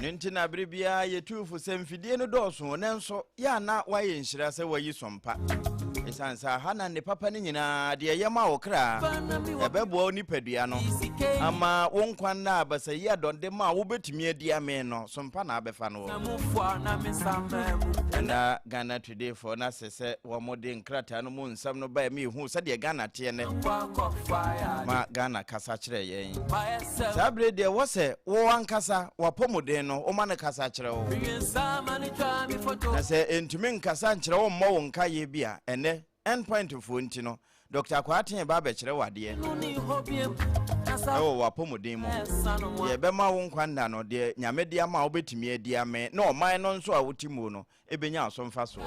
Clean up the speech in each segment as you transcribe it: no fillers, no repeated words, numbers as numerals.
Nintina bribia ye tufu semfidie no doso nenso ya na waye nhyira se wayi sompa esansa hana ne papa ni nyina de yema okra ebebo onipadua no ama wonkwan na abasayi adonde ma wo betimi adi ame no sompa na abefa no na Ghana Today for na sese wo modern krata no mu nsam no ba mi hu se de Ghana te ne ma Ghana kasa kire yen sabre de wo se wo ankasa wapomuden no o ma ne kasa kire wo na se entumi nkasa nkire wo mmo wo nka ye bia ene endpoint fo nti no Dr. Kwatin ba be kire wade wapomuden mu ye be ma wo nkwa nda no de nyame dia ma wo betimi adi ame na o man no nso a wotimu no ebenya asomfa so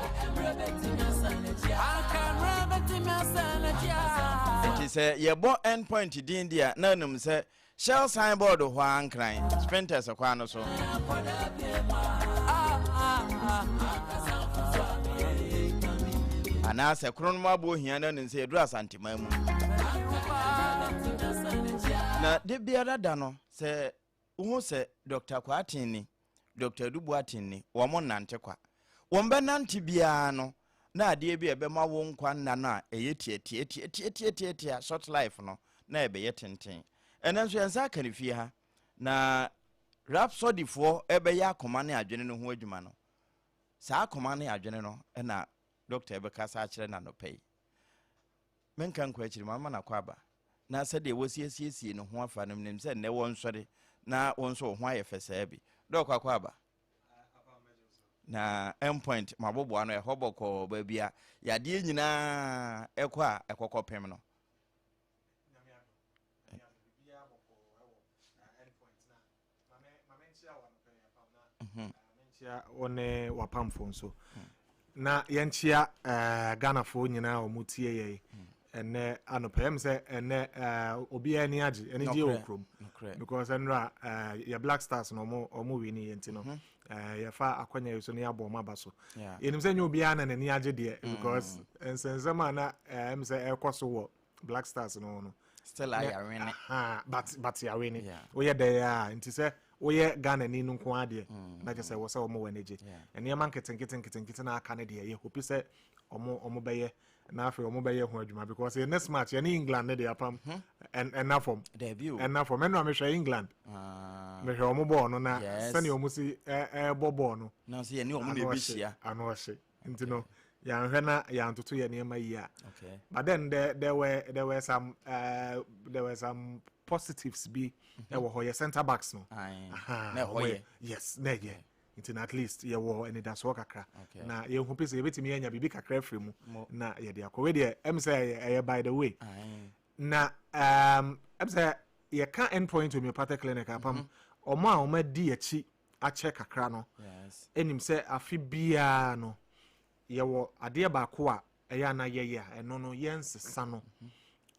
enti se ye bo endpoint din dia na num se shell signboard ho ankran sprinters kwa no so ana se kronoma bo hia na nse edura santima mu na de biara da no se wo se Dr. Kwatin ni Dr. Dubuatin ni wo mo nante kwa wo mbe nante bia no na ade bi ebe ma wo nkwa nna na eye tie short life no na ebe ye tenten enenso yensa kan fie ha na Rhapsody fo ebe ya akoma ne adwene no ho adwuma no sa akoma ne adwene no na Dr. ebe kasa akire na no pay menkan kwa akire mama na kwaba na sade wosiesie no ho afa no nim se ne won sore na won so ho ayefesa bi dokwa kwaba na endpoint mabobo ano ehoboko ba bia yade nyina ekwa ekokopem no one wapamfo nso na yenchia Ghana fo nyina omutie ye ene anopem se ene obi ani age ene die okrom because enra ya Black Stars no omo wini yenti no ya fa akwanya yeso ne abo maba so enim se nyo obi ana ne age de because ensenzema na em se ekoso wo Black Stars no still I are winning but ya winning we dey nti se oye Ghana ni nko ade na je se wo se omo waneje ene man keten na aka ne de ye hope se omo beye na afi omo beye ho adwuma because the next match in England ne de apam and na form debut and na form me no me hwe England me hwe omo ball no na sani omo si ball no na se ye ni omo na ebihia ano hye nti no ya hwe na ya ntoto ye ne ma yi a okay but then there were some positives be ewo ho ye center backs no na ho ye yes na ye into at least ye wo any that's work akra na ye hu pese ye betimi anya bibi kakra afri mu na ye de akowe de em say by the way na em say ye can endpoint homeopathic clinic apam omo a oma di achi a check akra no yes enim say afi bia no ye wo ade ba ko a eya na ye eno no ye nsesa no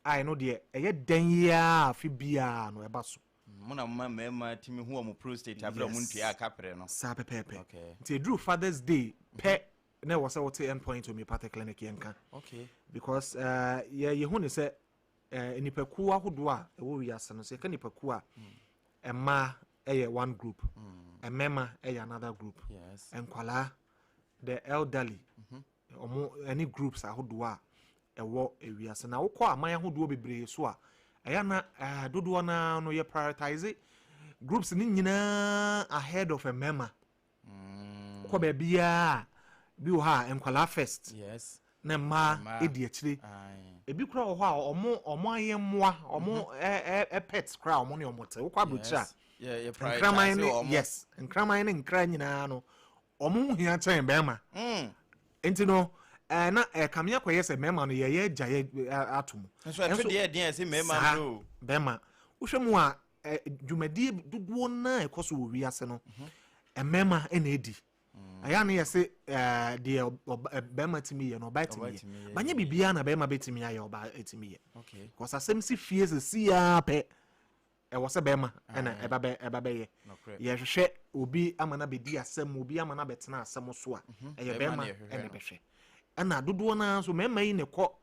ai no de eye dan ya afi bia no eba so muna mama timi hu omo prostate abra muntu ya kapre no sa pepepe nti drew Father's Day pe na wo say what endpoint homeopathic clinic yenka okay because ye hu ne say nipaku ahodo a ewo wiase no say ka nipaku a ema eye one group emema eye another group yes enkwala the elderly omo any groups ahodo a ewo ewiase na wokọ aman ahodo bebre so a ayana dodo na no ye prioritize groups ni nyina ahead of a member ko be bia bi wo ha enkwala first yes na ma edi akire ebi kura wo ha omo ayemmoa omo pets kura omo ne omo te wo kwa brucha yeah prioritize omo yes nkraman ne nkra nyina no omo hia chen be ma enti no na kamia kwa yese mema no ye gya atom so e de den ese mema no bema wohwemu a dwumadi dodo na ekoso wo wiase no mema na edi aya na yese de bema timi ye no ba timi ye banye bibia na bema betimi ya oba etimi ye okay because asem si fie se si ya pe wo se bema na eba be ye ye hwehwe obi amana bedi asem obi amana betena asem so a ye bema na behwe ana dodo na so mema yi ne ko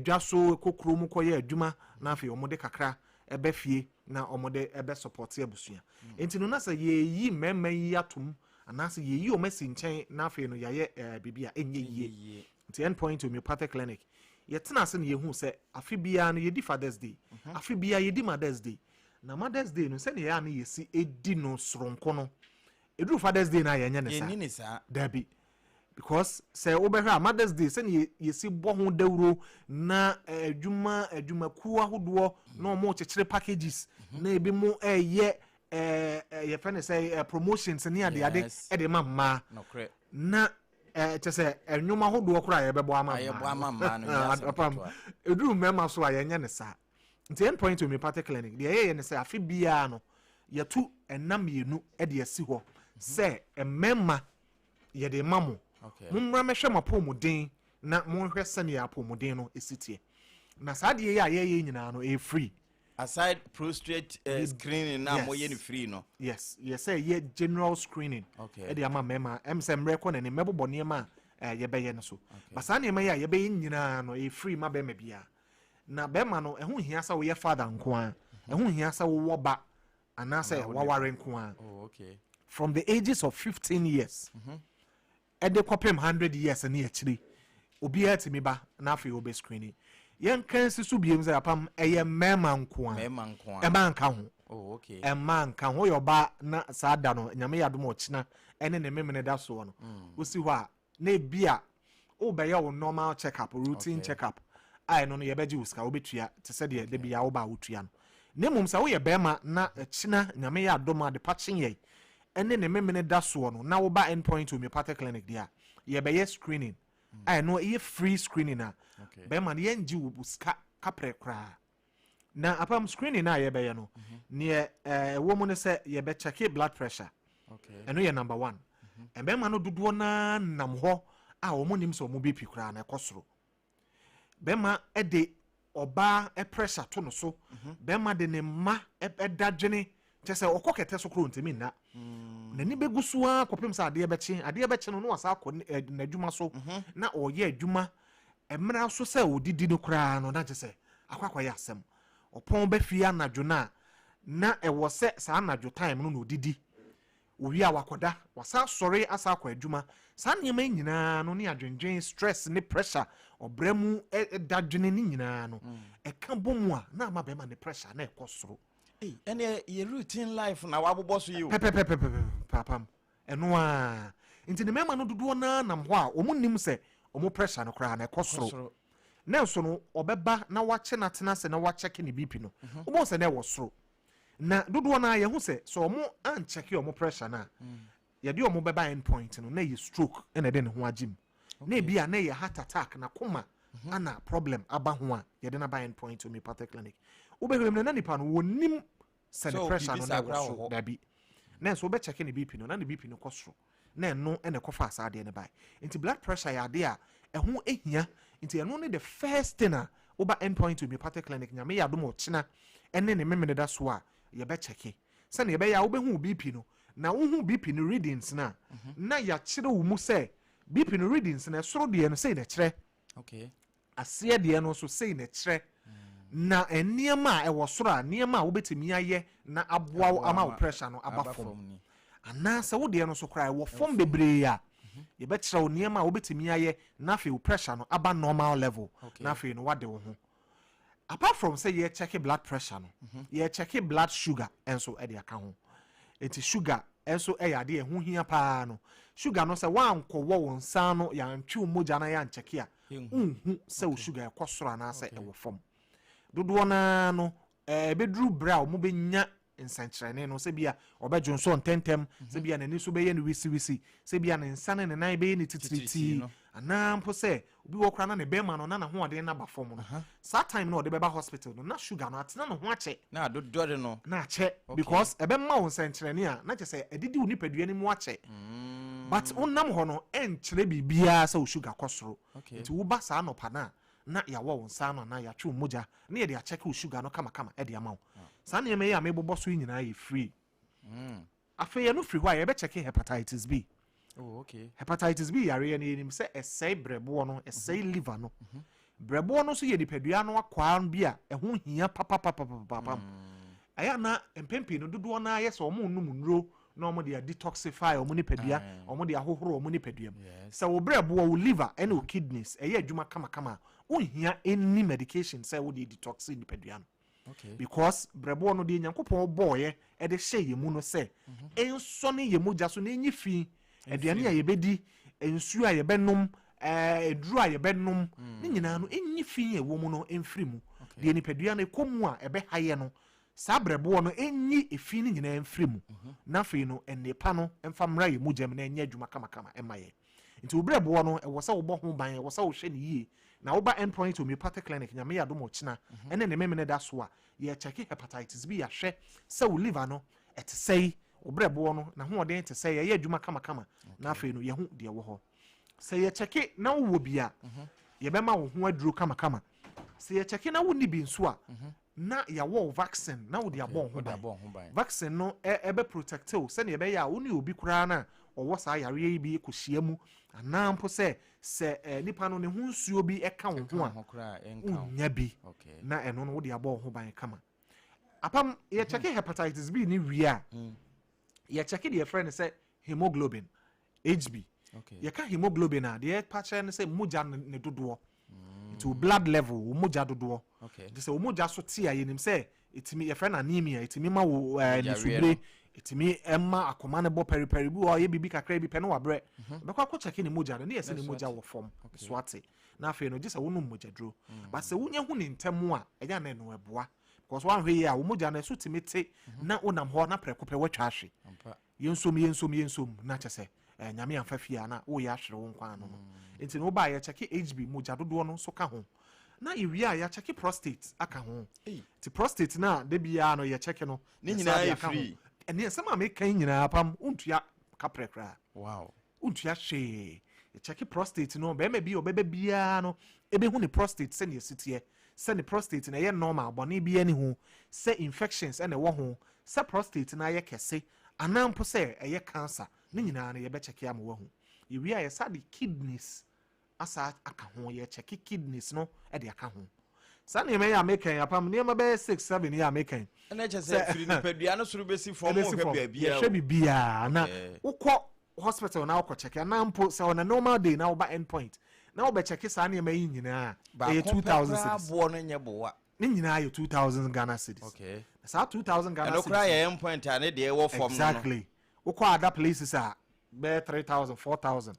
dwaso kokro mu ko ye adwuma na afi omo de kakra ebe fie na omode ebe support abusua enti no na say ye yi mema yi atom anase ye yi o masi nchen na afi no yaye bibia enye yie nti end point homeopathic clinic ye tena ase na ye hu say afi bia no ye di Father's Day afi bia ye di Mother's Day na Mother's Day no say na ya na ye si edi no soronko no edru Father's Day na ye nya ne sa dabi because say obehwa Mother's Day say ye si bo ho dawuro na adwuma ku ahodo na omo chekere packages na ebi mu ye friend say promotions ni ade e de mamma na te say enwuma ahodo kura ye bebo amamma no apam eduru mema so ayenye ne sa nti end point homeopathic clinic de ye ne say afi bia no ye tu enam yenu e de asi ho say emema ye de mamo mumra mehwe mapomuden na monhwe sane ya apomuden no esitie na saade ye ye nyina no e free aside prostate screening na moye ni free no yes say ye general screening e de ama mema emsem reko na ne mebobone ma ye beye no so basane ma ye beye nyina no e free ma be ma bia na be ma no ehun hia sa wo ye father nko a ehun hia sa wo ba anase waware nko a from the ages of 15 years ede kopem 100 years na ye chiri obi atimi ba na afi obe screening yen kan sisu biem ze apam eye mema nko a ema nka ho ema nka ho yoba na saada no nyame yadom ochina ene ne memene da so no osi ho a na bia obeye wo normal check up routine check up ai no ye beji uska obetua te se de bia wo ba wotua no nemum sa wo ye bema na china nyame yadom ade patchen ye ene ne memene da so no na wo ba endpoint homeopathic clinic dia ye beye screening ai no ye free screening na bema ne yenji wo buska kapre kra na apam screening na ye beye no ne wo mu ne se ye be check blood pressure eno ye number 1 bema no dodo na nam ho a wo mu nim so mo BP kra na ekosoro bema ede oba pressure to no so bema de ne ma edadwene chese okokete so kro ntimi na nani begusuwa kopem sa ade beche no wasa akọ na adwuma so na oye adwuma emra so se odidi no kra no na chese akwakwa ya asem opon be fia anadwo na ewo se sa anadwo time no odidi owi awakoda wasa sori asa akọ adwuma sa nyema nyina no ne adwenwen stress ne pressure obremu dadwene ni nyina no eka bomu a na ama be ma ne pressure na ekosoro ene ye routine life na wabobo so you papam eno a nti ne mema no dodo na nam ho a omunnim se omo pressure no kra na ekosoro na so no obeba na wache na tena se na wache ne BP no obo se na wosoro na dodo na ye hu se so omo an check omo pressure na ye de omo beba end point no na ye stroke ene de ne ho agim na bia na ye heart attack na koma ana problem aba ho a ye de na ba end point homeopathic clinic ubehwem na nipa no wonim se ne pressure no na wo dabi na so be check ne BP no na ne BP no kosoro na eno ene kofa asade ne bai nti blood pressure ya de a eho ehia nti eno ne the first thing a oba endpoint homeopathic clinic nyame ya dom ochina ene ne memene da so a ye be check se ne be ya obehu BP no na wohu BP no readings na ya kire wo mu se BP no readings na soro de no sei na kire ase de no so sei na kire na eniema e wo soro a niema wo betimi aye na aboa ama wo pressure no aba fom ana se wo de no so krai wo fom bebre ya ye betra wo niema wo betimi aye na fe wo pressure no aba normal level na fe no wade wo ho apart from say ye check blood pressure no ye check blood sugar enso e de aka ho enti sugar enso e ya de ho hia pa no sugar no se wanko wo nsa no ya ntwe moja na ya ncheke a se wo sugar e kosoro na se e wo fom dodo na no bedru bra mo benya nsankyerene no se bia obedwonso ntentem se bia nani so beye no wisi se bia ne nsane ne nan beye ne titiriti ana mpo se obi wo kra na ne bema no na ho ode na ba fom no sa time no ode beba hospital no na sugar no atena no ho ache na dodo de no na ache because ebe ma wo nsankyerene a na che se edidi wo nipadua ni mu ache but onam ho no enkyere bibia se wo sugar kosoro nti wo ba sa no pa na ya wo nsa no na ya twu moja na ye de a check wo sugar no kama e de ama wo sa na ye me bobo so nyina ye free afa ye no free ho ye be check hepatitis B hepatitis B yare ye nim se esay brebo no esay liver no brebo no so ye nipadua no akwa bia ɛho hia papa aya na empempe no dodo na ayɛ sɛ ɔmo num nro na ɔmo de detoxify ɔmo nipadua ɔmo de ahohoro ɔmo nipadua sɛ wo brebo wo liver and wo kidneys ɛyɛ adwuma kama wo hia any medication sɛ wo de detox nipadua no because brebo no de nyankopɔn bɔɔyɛ ɛde hyɛ yɛ mu no sɛ enso ne yɛ mogya so na enyi fi aduane a yɛbɛdi ensuo a yɛbɛnom eduru a yɛbɛnom ne nyinaa no enyi fi ɛwɔ mu no emfiri mu de nipadua no ekomu a ɛbɛ hayɛ no saa brebo no enyi efi ne nyinaa emfiri mu na afei no enepa no emfa mra yɛ mogya mu na enye adwuma kama ɛma yɛ nti brebo no ɛwɔ sɛ wobɔ ho ban ɛwɔ sɛ wo hwɛ ne yie na woba endpoint homeopathic clinic nyame yɛ adom ɔkyena ɛne ne memene da so a yɛ check hepatitis B yɛhwɛ sɛ wo liver no ɛte sɛi wo brebo no na ho ɔden te sɛ yɛ adwuma kama na afei no yɛho deɛ wɔ hɔ sɛ yɛ check na wo bi a yɛbɛma wo ho aduro kama sɛ yɛ check na wo ni bi nso a na yɛwɔ vaccine na wo de abɔ ho ban vaccine no ɛbɛ protect wo sɛ ne yɛbɛyɛ a wo ne obi koraa na ɔwɔ saa yareɛ yi bi kɔhyia mu anaa mpo sɛ nipa no ne ho nsuo bi ɛka wo ho a wonya bi na ɛno no wode abɔ ho ban kama apam yɛkyɛke hepatitis B ne wie a yɛkyɛke deɛ yɛfrɛ no sɛ hemoglobin HB yɛka hemoglobin a deɛ yɛpa kyerɛ no sɛ mogya ne dodoɔ nti blood level wo mogya dodoɔ nti sɛ wo mogya so te a yɛnim sɛ ɛtumi yɛfrɛ no anemia ɛtumi ma wo nisubire ɛtumi ɛma akoma no bɔ periperi bi wɔ yɛ bibi kakra bi pɛ no wabrɛ bɛkɔ akɔ kyɛke ne mogya no ne yɛsɛ ne mogya wɔ fam so ate na afei no gye sɛ wonom mogya duro but sɛ wonya hu ne ntam a ɛnya na ɛno ɛboa because woanhwɛ yi a wo mogya no ɛso tumi te na wonam hɔ na prɛko pɛ watwa ahwe yɛnsom na kyɛ sɛ nyame amfa fie a na woyɛ ahwere wo nkwa no no nti no wobaa yɛkyɛke HB mogya dodoɔ no nso ka ho na ewie a yɛkyɛke prostate aka ho ti prostate na da biara no yɛkyɛke no ne nyinaa yɛ free ɛne ɛsɛm a meka nyinaa pam wontua kaprɛ koraa wontua hwee yɛkyɛke prostate no bɛrima bi ɔbɛbɛ biara no ɛbɛhu ne prostate sɛne ɛsiteɛ sɛ ne prostate no ɛyɛ normal bɔne biara ne ho sɛ infections ɛna ɛwɔ ho sɛ prostate no ayɛ kɛse anaa mpo sɛ ɛyɛ cancer ne nyinaa no yɛbɛkyɛke ama wahu yɛwie a yɛsa de kidneys asa aka ho yɛkyɛke kidneys no ɛde aka ho saa nneɛma yɛ amekan apam nneɛma bɛyɛ 6-7 yɛ amekan ɛna kyɛ sɛ firi nipadua no soro bɛsi fam hwɛ baabiara yɛhwɛ bibiara na wokɔ hospital na wokɔ kyɛke anaa mpo sɛ on a normal day na woba endpoint na wobɛkyɛke saa nneɛma yi nyinaa ɛyɛ 2000 cedis aboɔ no nyɛ boa ne nyinaa yɛ 2000 Ghana cedis saa 2000 Ghana cedis ɛno koraa yɛ endpoint a ne deɛ ɛwɔ fam no exactly wokɔ other places a bɛyɛ 3000 4000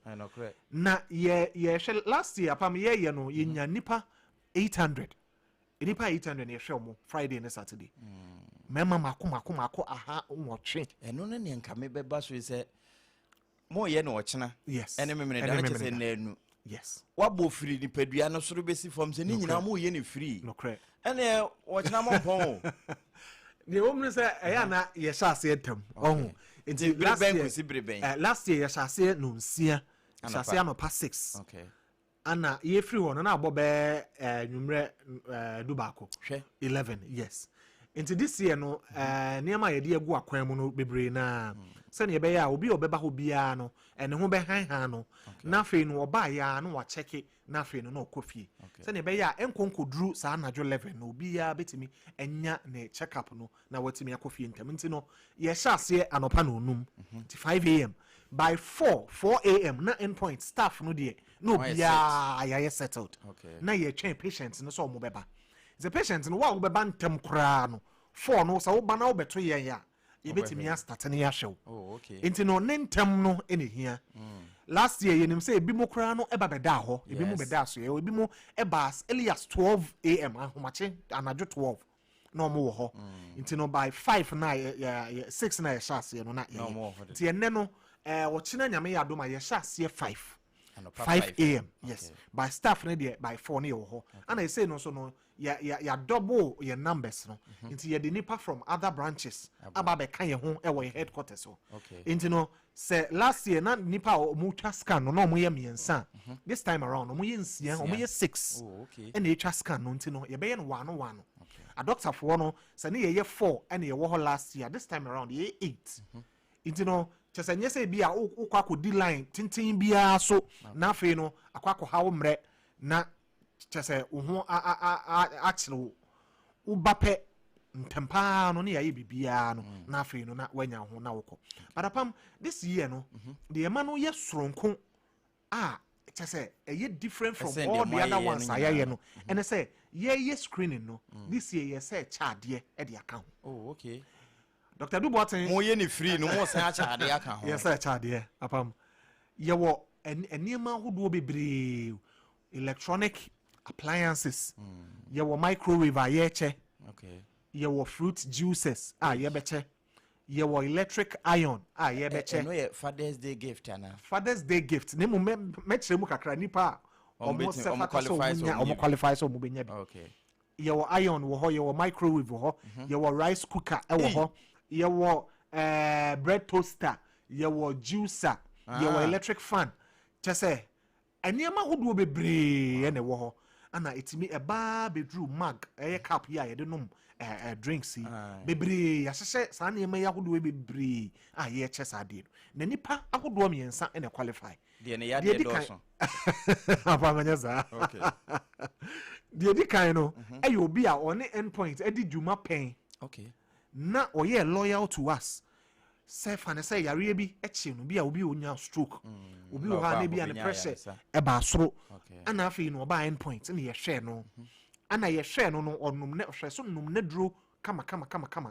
na yɛhwɛ last year apam yɛyɛ no yɛnya nipa 800 nipa 800 yɛhwɛ mo Friday ne Saturday mɛma mako aha nwɔtwe ɛno ne ne nka me bɛba so sɛ mo yɛ no ɔkyena ɛne memene da kyɛ sɛ nanu wabɔ firi nipadua no soro bɛsi fam sɛ ne nyinaa mo yɛ ne firi ɛne ɔkyena mo mpɔn o deɛ wɔm no sɛ ɛyɛ ana yɛhyɛ aseɛ ntam ɔho nti last year yɛhyɛ aseɛ nonsia hyɛ aseɛ anɔpa 6 ana yɛfiri hɔ no na abɔ bɛɛ nwummerɛ dubaako 11 yes nti this year no nneɛma a yɛde agu akwan mu no bebree na sɛnea ɛbɛyɛ a obi a ɔbɛba hɔ biara no ɛne ho bɛhanhan no na afei no ɔbaa yɛa no wakyɛke na afei no na ɔkɔ fie sɛnea ɛbɛyɛ a ɛnkɔnkɔduru saa anadwo 11 no obiara bɛtumi ɛnya ne check-up no na watumi akɔ fie ntam nti no yɛhyɛ aseɛ anɔpa na onum nti 5 a.m. by 4 a.m. na endpoint staff no deɛ na obiara yɛayɛ settled na yɛtwɛn patient no sɛ ɔmo bɛba the patient no wa wobɛba ntam koraa no 4 no sɛ woba na wobɛto yɛn a yɛbɛtumi astarte ne yɛahwɛ wo nti no ne ntam no ɛne hia last year yɛnim sɛ ebi mu koraa no ɛba bɛda hɔ ebi mu bɛda so ebi mu ɛba as early as 12 a.m. ahomakye anadwo 12 na ɔmo wɔ hɔ nti no by 5 na 6 na yɛhyɛ aseɛ no na nti ɛnɛ no wɔkyena nyame yɛ adom a yɛhyɛ aseɛ 5 a.m. yes by staff no deɛ by 4 ne yɛwɔ hɔ ana ɛsei no so no yɛ double yɛ numbers no nti yɛde nipa from other branches aba bɛka yɛ ho ɛwɔ yɛ headquarters so nti no sɛ last year na nipa a ɔmo twa scan no na ɔmo yɛ mmiɛnsa this time around ɔmo yɛ 6 ɔmo yɛ 6 ɛna yɛtwa scan no nti no yɛbɛyɛ no wano adɔktafoɔ no sɛ ne yɛyɛ 4 ɛna yɛwɔ hɔ last year this time around yɛyɛ 8 nti no kyɛ sɛ nyɛ sɛ bi a wokɔ akɔdi line tenten biara so na afei no akɔ akɔhaw mmerɛ na say wo actually wo bape ntempa no ne yaye bibia no na afei no na wanya ho na wokọ but apam this year no the man no ye soronko say a different from all the other ones I no and I say ye screening no this year you say charge at the account. Oh, okay. Dr. Dubois mo ye ni free no mo say charge account. Yes, sir, charge apam ye wo enema hodo bebre electronic appliances ye wo microwave ayeche okay ye wo fruit juices ye beche ye wo electric iron ye beche no ye Father's Day gift ana Father's Day gift ne mo metre mu kakra nipa qualify so mo benya bi okay ye wo iron wo ho ye wo microwave wo ho ye wo rice cooker wo ho ye wo bread toaster ye wo juicer ye wo electric fan chese eniema hodo bebre ene wo ho ana etimi eba bedroom mug cup ya ye de nom drinks bebre ya hye sa na ema ya hodo bebre ye chese ade na nipa ahodo miensa ene qualify de ne ya de doso apamanya za okay de di kan no ayo obi a one endpoint edi dwuma pen okay na oye loyal to us say fan say yare bi echi no bi a obi onya stroke obi o ha na bi an pressure e ba soro ana afi no ba endpoint na ye hwe no ana ye hwe no onum ne hwe so num ne duro kama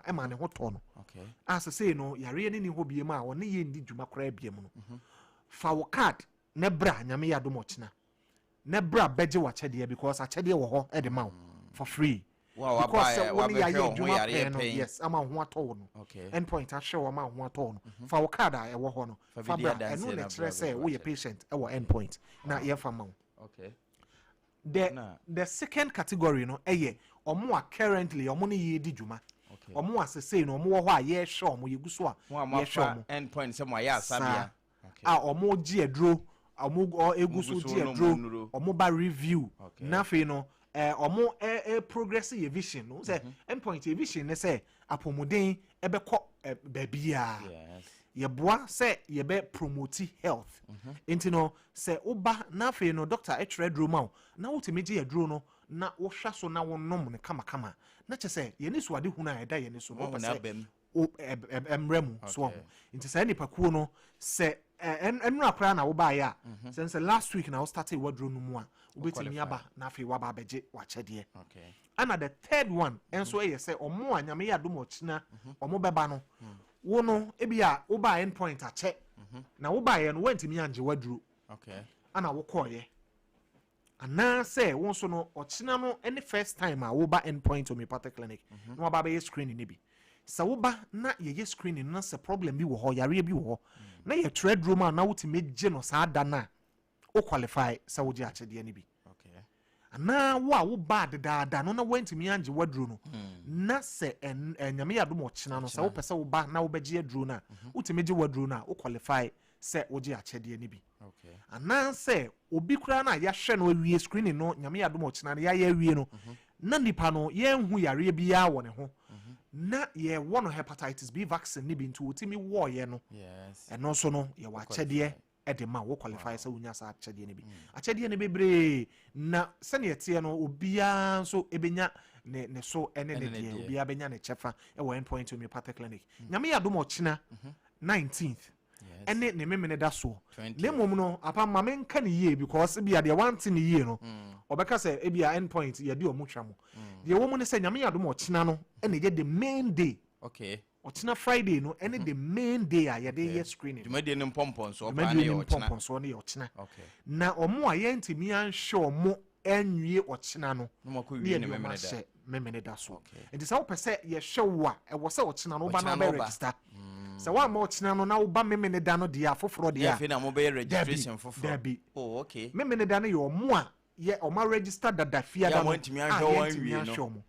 e ma ne ho to no okay as say no yare ni ho biem a one ye ndi dwuma kora biem no fa wo card ne bra nyame ya dom ochina ne bra beje wa chede because a chede wo ho e de ma for free. Wow, because when you are no yes ama ho ato no okay endpoint a show ama ho ato no fa wo card a e wo ho no fa bra eno na kire say wo ye patient e wo endpoint na ye fa ma okay the second category no eye omo a currently omo ne ye di dwuma omo asese no omo wo ho a ye hwe omo ye guso a ye hwe omo endpoint se mo ya asabia omo gi edro omo eguso gi edro omo ba review na fe no omo progress ye vision no say endpoint ye vision ne say apomuden ebekọ babia ye boa say ye be promote health enti no say oba na fe no doctor etre dro ma na wotemeji ye dro no na wo hwa so na wo nom ne kama na che say ye ni so ade hunu a eda ye ni so no say emremu so enti say nipa kuo no say enu akra na wo ba ya since last week na wo started wadro no mu a obetimi aba na fe waba beje wa chede okay ana the third one enso ye say omo anyame ya dom ochina omo beba no wo no ebia wo ba endpoint ache na wo ba ye no wantimi anje wadro okay ana wo koye ana say wo so no ochina no any first time a wo ba endpoint homeopathic clinic no waba be screening ni bi sa wo ba na ye screening na se problem bi wo ho yare bi wo ho na ye trade room na wotime gye no saa da na o qualify sa wo gye achede ni bi okay ana wo a wo bad da no na wantimi anje wadro no na se nyame ya dom ochina no sa wo pese wo ba na wo begye adro na wotime gye wadro na o qualify se wo gye achede ni bi okay ana se obi kura na ya hwe no awie screening no nyame ya dom ochina na ya awie no na nipa no ye hu yare bi ya wo ne ho na ye one hepatitis B vaccine ni bi ntu wotimi wo ye no yes eno so no ye wa chede e de ma wo qualify sa unya sa chede ni bi a chede ni bebre na se ne tie no obia so ebenya ne so ene ne de obia benya ne chefa e wo endpoint homeopathic clinic nyame ya dom ochina 19th ene ne memene da so ne mom no apa ma menka ne yie because bia de want ne yie no obeka say e bia endpoint ye de omutwa mo de wo mu ne say nyame ya dom ochina no ene ye the main day okay ochina Friday no ene the main day a ye de ye screening de me ne pompon so pa ne ye ochina okay na omo a ye ntimi an show mo enwie ochina no no ko wie ne memene da so enti sa wo pese ye hwe wa e wo se ochina no ba na be register se wa ma ochina no na wo ba memene da no dia foforo dia ya fe na mo be registration foforo oh okay memene da no ye omo a ye o ma register da fia da no ntimi an hwe wan wie no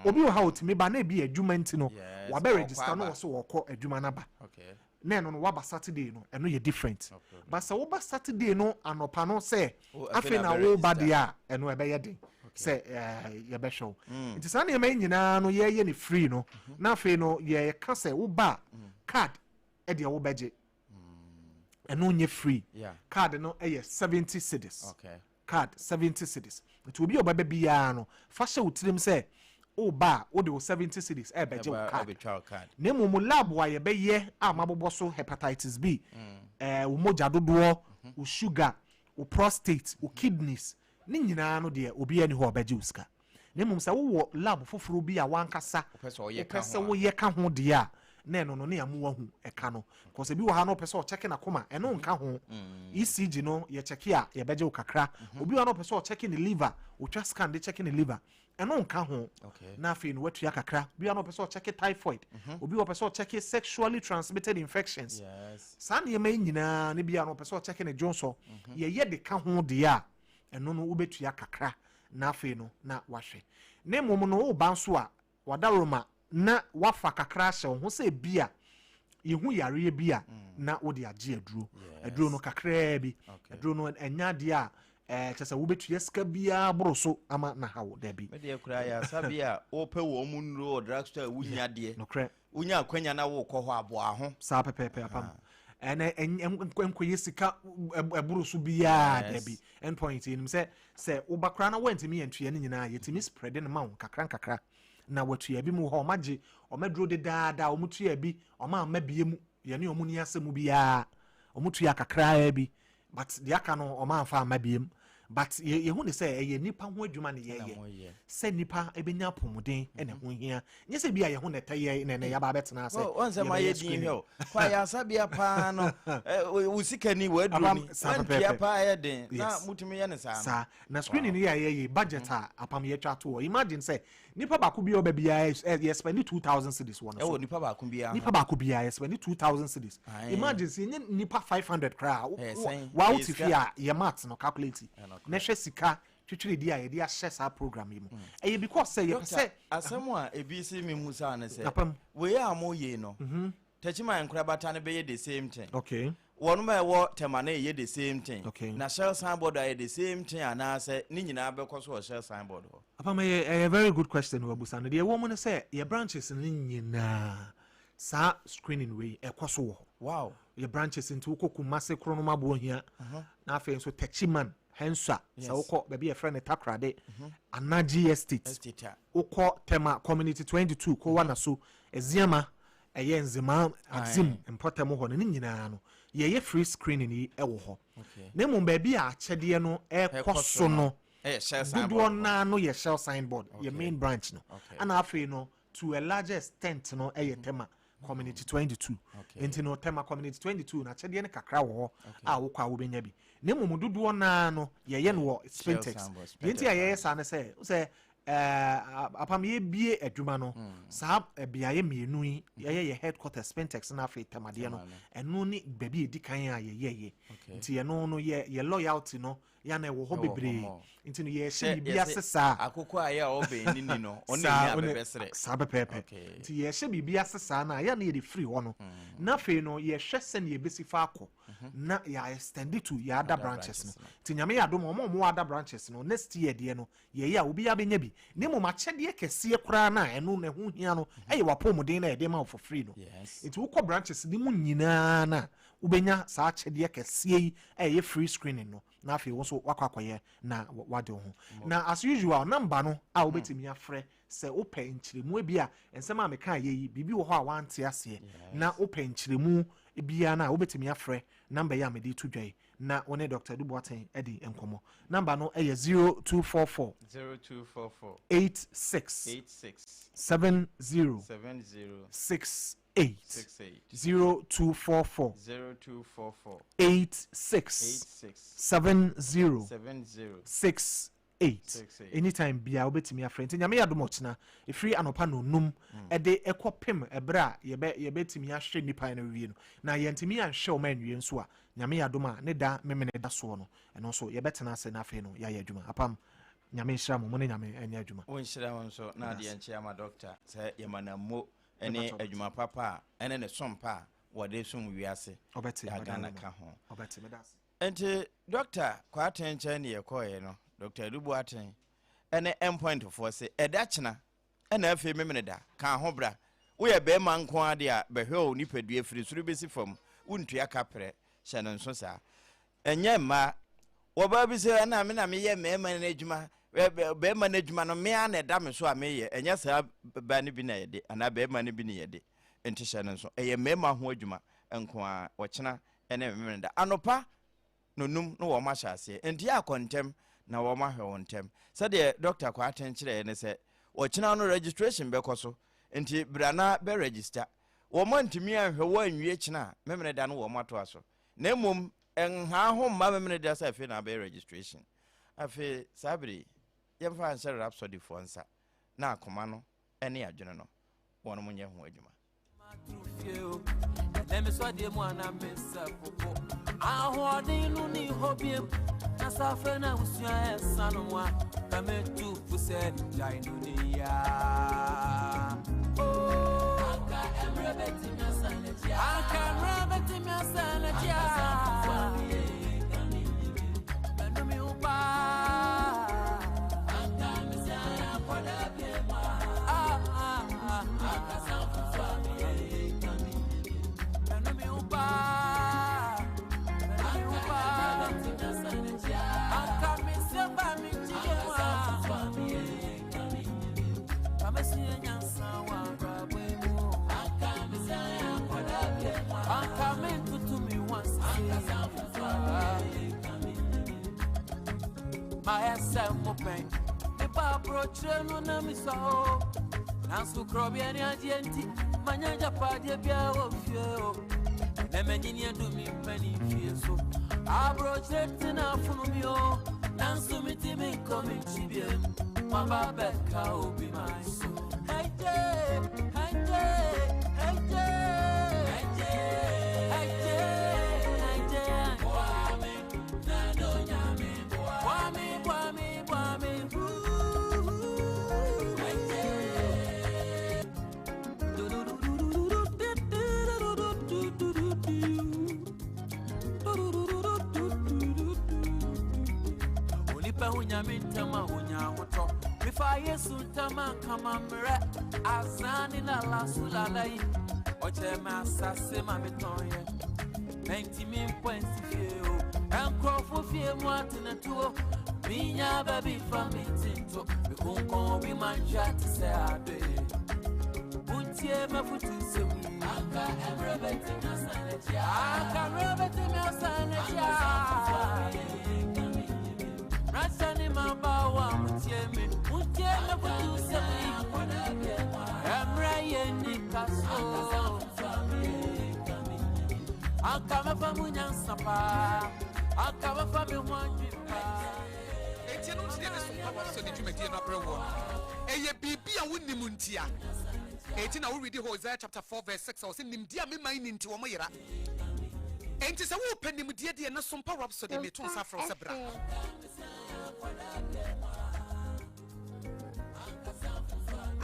obi wo ha otimi ba na bi adwuma nti no wa be register no wo so wo kọ adwuma na ba okay na no wa ba Saturday no eno ye different but se wo ba Saturday no anopa no se afi na wo ba dia eno ebe ye din se ye be show it is na me nyina no ye ne free no na afi no ye ka se wo ba card e de wo beje eno nye free card no ye 70 cedis okay card 70 cedis it will be obaba biya no fa hye utirim say o ba o de 70 cedis e beje card na mo lab wa ye be ye a mabobo so hepatitis B wo moja dodo wo sugar wo prostate wo kidneys ni nyina no de obi ani ho obeje uska na mo say wo lab foforo bi a wankasa pese wo ye ka ho de a na no na yamu wahu eka no cause bi wo ha no pese o check na koma eno nka ho ECG no ye check a ye beje ukakra obi wa no pese o check ni liver o twa scan de check ni liver eno nka ho na afi no watu ya kakra bi wa no pese o check typhoid obi wa pese o check sexually transmitted infections san ye mai nyina ne bi wa no pese o check ni Johnson ye de ka ho de a eno no ubetu ya kakra na afi no na wahwe ne mom no wo banso a wadaroma na wafa kakra hye ho se bia yehu yare bia na wo de age aduro no kakra bi aduro no enya de a chese wo betu yeska bia boroso ama na hawo da bi me de kura ya sabia wo pe wo mu nro drugstore wunya de no kra wunya akwanya na wo kɔ hɔ aboa ho sa pepepe apam ene enko yesika boroso bia da bi endpoint nim se wo bakra na wantimi yentue ne nyina yetimi spread ne ma wo kakra na watu ya bi mu ho magye omedro de daada omutu ya bi oma mabie mu ye ne omuni asemu bia omutu ya kakra bi but de aka no oma amfa mabie mu but ye hu ne say ye nipa ho adwuma ne ye se nipa ebenya pomuden ene ho hia nye se bia ye hu ne taye ne ya ba betena ase onse ma ye din he kwa ya sabia pa no usikani waduni wantia pa ye den na mutumi ye ne sa na screen ni ya ye budget a apam ye twa to imagine say nipa ba ku bia oba bia ye spend 2000 cedis won so nipa ba ku bia ye spend 2000 cedis imagine say nipa 500 kra wa utifia ye math no calculate na hwe sika twitwiri dia ye dia share sa program yi mu eye because say ye say asemu a ebisi mi musa na say we ya amoye no techima enkura bata ne be ye the same thing okay wonu ma wo tema na ye the same thing na share signboard are the same thing ana say ni nyina be koso share signboard ho apa me a very good question we busa no de wo mo say ye branches ni nyina sa screening we ekoso wo wow ye branches into kokumase krono mabo hia na afa so techiman hensa sa wokɔ baby a friend takrade anaji estate wokɔ tema community 22 ko wana so eziama eye nzema azim importem ho no nyina no ye free screening yi ɛwɔ hɔ na mum baby a akyɛde no ɛkɔso no dodo na no ye shell signboard ye main branch no ana afa no to a larger extent no tema community 22 enti no tema community 22 na kyɛde ne kakra wɔ hɔ a wokɔ a wobenya bi ne mum dodo na no ye no wɔ spintex enti a ye sa ne sɛ apam ye bie adwuma no sa biaye mienu yi ye headquarters spintex na afa tamade no eno ni baby edikan a ye enti ye no ye loyalty no ya na wo ho bebre enti no ye hye bibia sesa akoko aye obe ni no ona nya bebesere sabe pepe enti ye hye bibia sesa na ya na ye free ho no na fe no ye hwe se na ye besi fa akọ na ya extend it to ya other branches no enti nyame ya dom mo other branches no next year de no ye ya obi ya benya bi ne mo ma kyede kese kura na eno na ho hia no eye wapomuden na ye de ma for free no enti wo kọ branches ni mu nyina na ubenya sa kyede kese yi eye free screening no na afi wo so wakwakoye na wade ho na as usual number no a obetimi afre se open nkyiremu ebia ensem a meka ye bibi wo ho a wante ase na open nkyiremu ebia na obetimi afre number ya mede to dwai na one Dr. Duboaten edi enkomo number no eye 0244 86 70 68 0244 86 70 68 anytime bia obetimi afrent nyame ya domochna efri anopa no num ede ekopem ebra ye betimi ahwe nipa na wie no na yentimi anhwe o man wie nso a nyame ya doma ne da memene da so no eno so ye betena ase na afi no ya adwuma apam nyame nhira mo ne nyame anya adwuma won nhira won so na de enche ama doctor se ye manamo ene adwuma papa ene ne sompa wode sum wiase obeti agana ka ho obeti medas enti doctor kwa attention ne yekoye no Dr. Duboaten ene endpoint for say edachna ena afi memene da kan ho bra wo ye be man ko ade a behwe o nipadua firi suru besi fam wontua kapre hye no nso sa enye ma Oba bi se na me ye me management be management no me ana da me so a me ye enya sa ba ne bi na ye de ana be ma ne bi ne ye de enti hye ne so eye me ma ho adwuma enko a wo kyena ene me da anopa no num no wo ma hyase enti akontem na wo ma hwe wontem se de doctor kwa atenkyere ne se wo kyena no registration be koso enti brana be register wo ma ntimi anhwe wo anwie kyena me da no wo ma to aso na mom en ha ho ma me da sa fe na be registration afi sabri yemfa Sompa Rhapsody fonsa na akoma no ene adwene no wono munye ho adwuma let me so de mo ana mesa popo ahodinu ni hobiem na safe na usua esano mo kame tu puse jainu ni ya aka emrebeti mi asanatia benu mi upa aka misaya poda bema aka sanfufa my sample pain the babro treno na mi so na su krobia ni agenti manyanja padia bia wo fie na manyini adumi pani fie so abro chetina funu mi o na su miti mi komi chibie ma baba ka obi my so hey Mintama hunya woto mifa yesu tama kama mre azani la la sulalai oche ma sase ma betonye 90 points fio enkrofo fie mu atena tuo minya baby famitinto bikunko bi manja tse ade untie mafutu semi aka everybody na sanatia aka everybody na sanatia Rasani mabawa mutieme kutu semi Emraye nikaso Akama famu nyansapa Akama famu mwanjipa Eti no se de Sompa Rhapsody dwumadi no aprewo eye bibia wonni muntia eti na we read Hosea chapter 4 verse 6 o se nimdia me man nti wo moyera enti se wo panimdie de na Sompa Rhapsody me to nsa fro se bra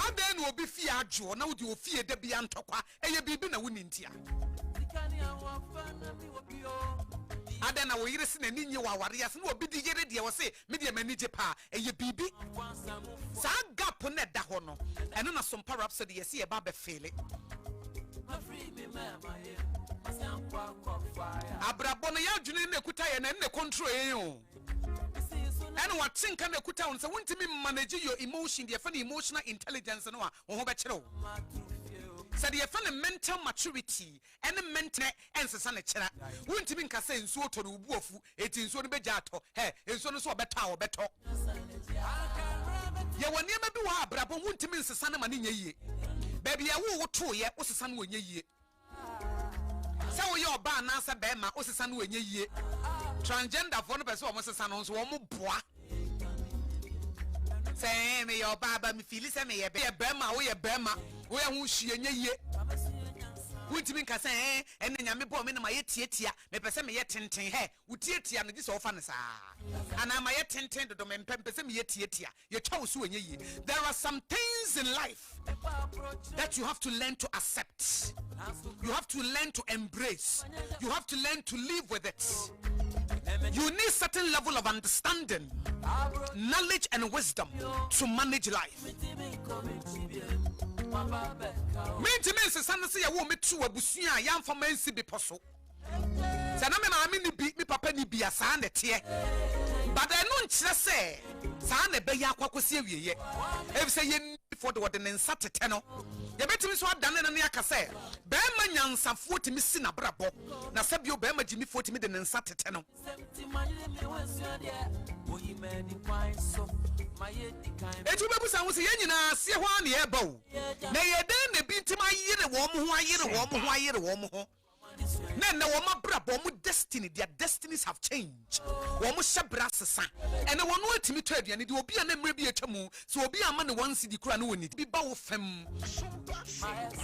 Aden obi fie adwo na wodi ofie da bia ntokwa eye bibi na wonni ntia Aden na wo yire se na ninyi wa ware ase na obi di yire de wo se me de manije pa eye bibi sa gap na da ho no eno na Sompa Rhapsody yesi e ba be fele Abrabo no ya dwene na kuta ye na ne control yen o and what think can put down so want to manage your emotion, the funny emotional intelligence no ho be kire said the funny mental maturity and mental and sana kire want to nka say nso to no buofu eti nso no beja ato he nso no so beta wo beto ye woni ma bi wa abrabo want to nsesa na ma ne yie baby ya wo to ye osesa no onye yie say wo ye oba na asa be ma osesa no onye yie transgender for no person o sesa no so wo mo boa say me your baba me feel say me ye bema wo ye bema wo ye hu hie nye yie wuntimi nka say ene nyame bo me na ma ye tietia me pese me ye tenten he wo tietia no gise wo fa ne sa ana ma ye tenten dodo me pese me ye tietia ye twa wo so onye yie. There are some things in life that you have to learn to accept, you have to learn to embrace, you have to learn to live with it. You need certain level of understanding, knowledge and wisdom to manage life. Maintenance is something you want me to abusua yam for men si be possible. Say na me na me ni bi me papa ni bia saa ne te but no nkyere se saa ne be ya kwakosi awieye ebi se ye for the word ne nsa tete no ye betimi so adane ne aka se be ma nyansafo timi si na brabo na se bi o be ma jimi fo timi de ne nsa tete no etu be busa wo se ye nyina se ho ane e ba o na ye den ne bi ntima yire wo mo ho na woma brabo mo destiny, their destinies have changed. Womo shabra sesa ene wono atimi to aduane de obi a na mre bi atwamu so obi ama ne wan sidi kura na woni bi ba wo fam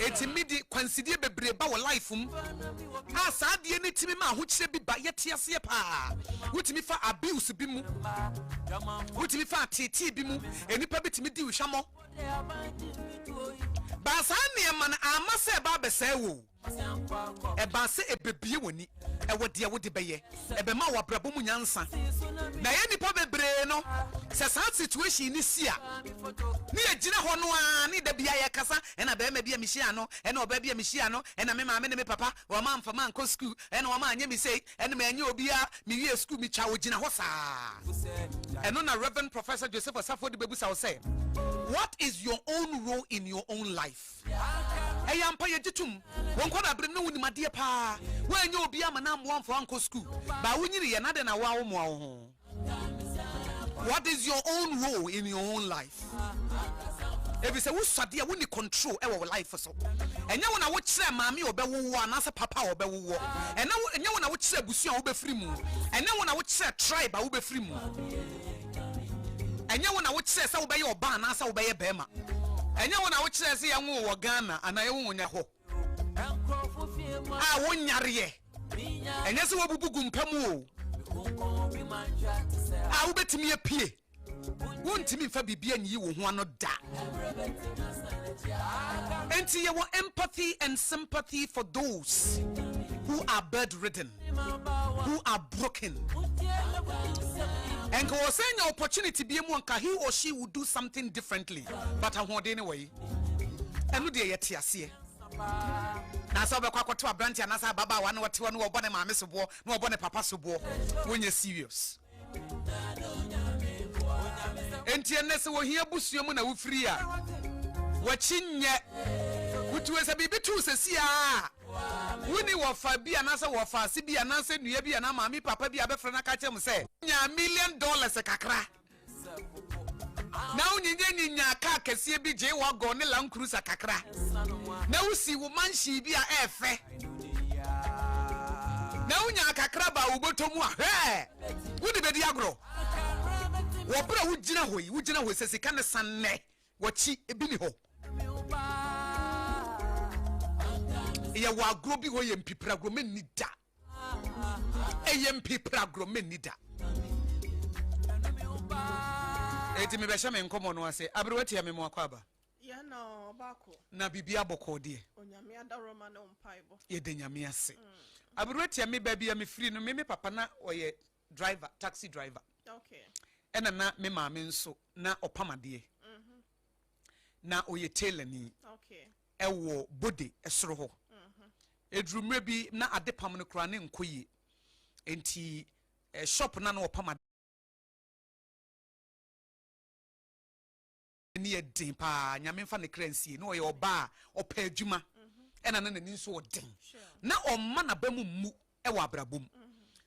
etimi di kwansidi bebre ba wo life a saa de ne timi ma ho kire bi ba yete ase pa wotimi fa abuse bi mu wotimi fa tete bi mu enipa bitimi di hwamo ba saa ne ma na amase ba besa wo eba se ebebie woni ewo de wo de beye ebe ma wa brabo mu nyansa na ye nipa bebre no se sa situation ni sia ni ejina ho no a ni da bia ye kasa ena be ma bia mi hia no ena oba bia mi hia no ena me ma me ne me papa wa ma mfa ma nko school ena wa ma anya mi sei ena ma anya obi a mi wie school mi twa wo gina ho saa eno na Reverend Professor Joseph Osafo de bebu sa wo say what is your own role in your own life eyampa ye jitum wonko na bre no woni made pa wanya obi ama na mo amfo anko school ba wonyiri ye na de na wa wo mo ho. What is your own role in your own life? If you say who study a woni control e wo life so enya wona wo kire maami obewo ana se papa obewo enya wona wo kire busu a wo befiri mu enya wona wo kire tribe a wo befiri mu enya wona wo kire se wo beye oba ana se wo beye bema enya wona wo kire se yanwo wo Ghana ana ye wo nya ho a wo nyare enya se wo bubugu mpam o a wo betimi apie wontimi fa bibia nyi wo ho ano da enti ye want empathy and sympathy for those who are bedridden, who are broken. And was saying your opportunity be one he or she would do something differently, but I want anyway. And would yet see. Now, so I to a branch and as a baba one or two, no bonnet, my miss of war, no bonnet papa subo when you're serious. Entianess will hear Busiamuna Ufria. Watching yet, which was a baby too, says, yeah. Winnie wa fabi anasa wa fasi bi anasa nuye bi ana mami papa bi abefra na ka chem say nya $1 million kakra na unyenye nya ka kese bi je wa go ne Land Cruiser kakra na usi wo manshi bi a efe na unya kakra ba wo botomu a he wudi bedi agro wo bra wugina hoyi sese kan sanne wachi ebi ni ho ya wa grobi ho ye mpipra gro menni da ye mpipra gro menni da eti me be hye me nkomo no ase abrewati ya me mo akwaba ya na obako na bibia boko de onyame adaroma na mpaibo ye de nyame ase abrewati ya me ba bia me free no me papa na oye driver taxi driver okay ena na me maame nso na opamade na oye tailor ni okay ewo body esoro ho edrumre bi na adepam no kra ne nkoyi enti shop na no opamade ni edin pa nyame mfa ne kransie no oye oba opa adwuma ena na nani nso odin na omma na bamu mu ewo abrabom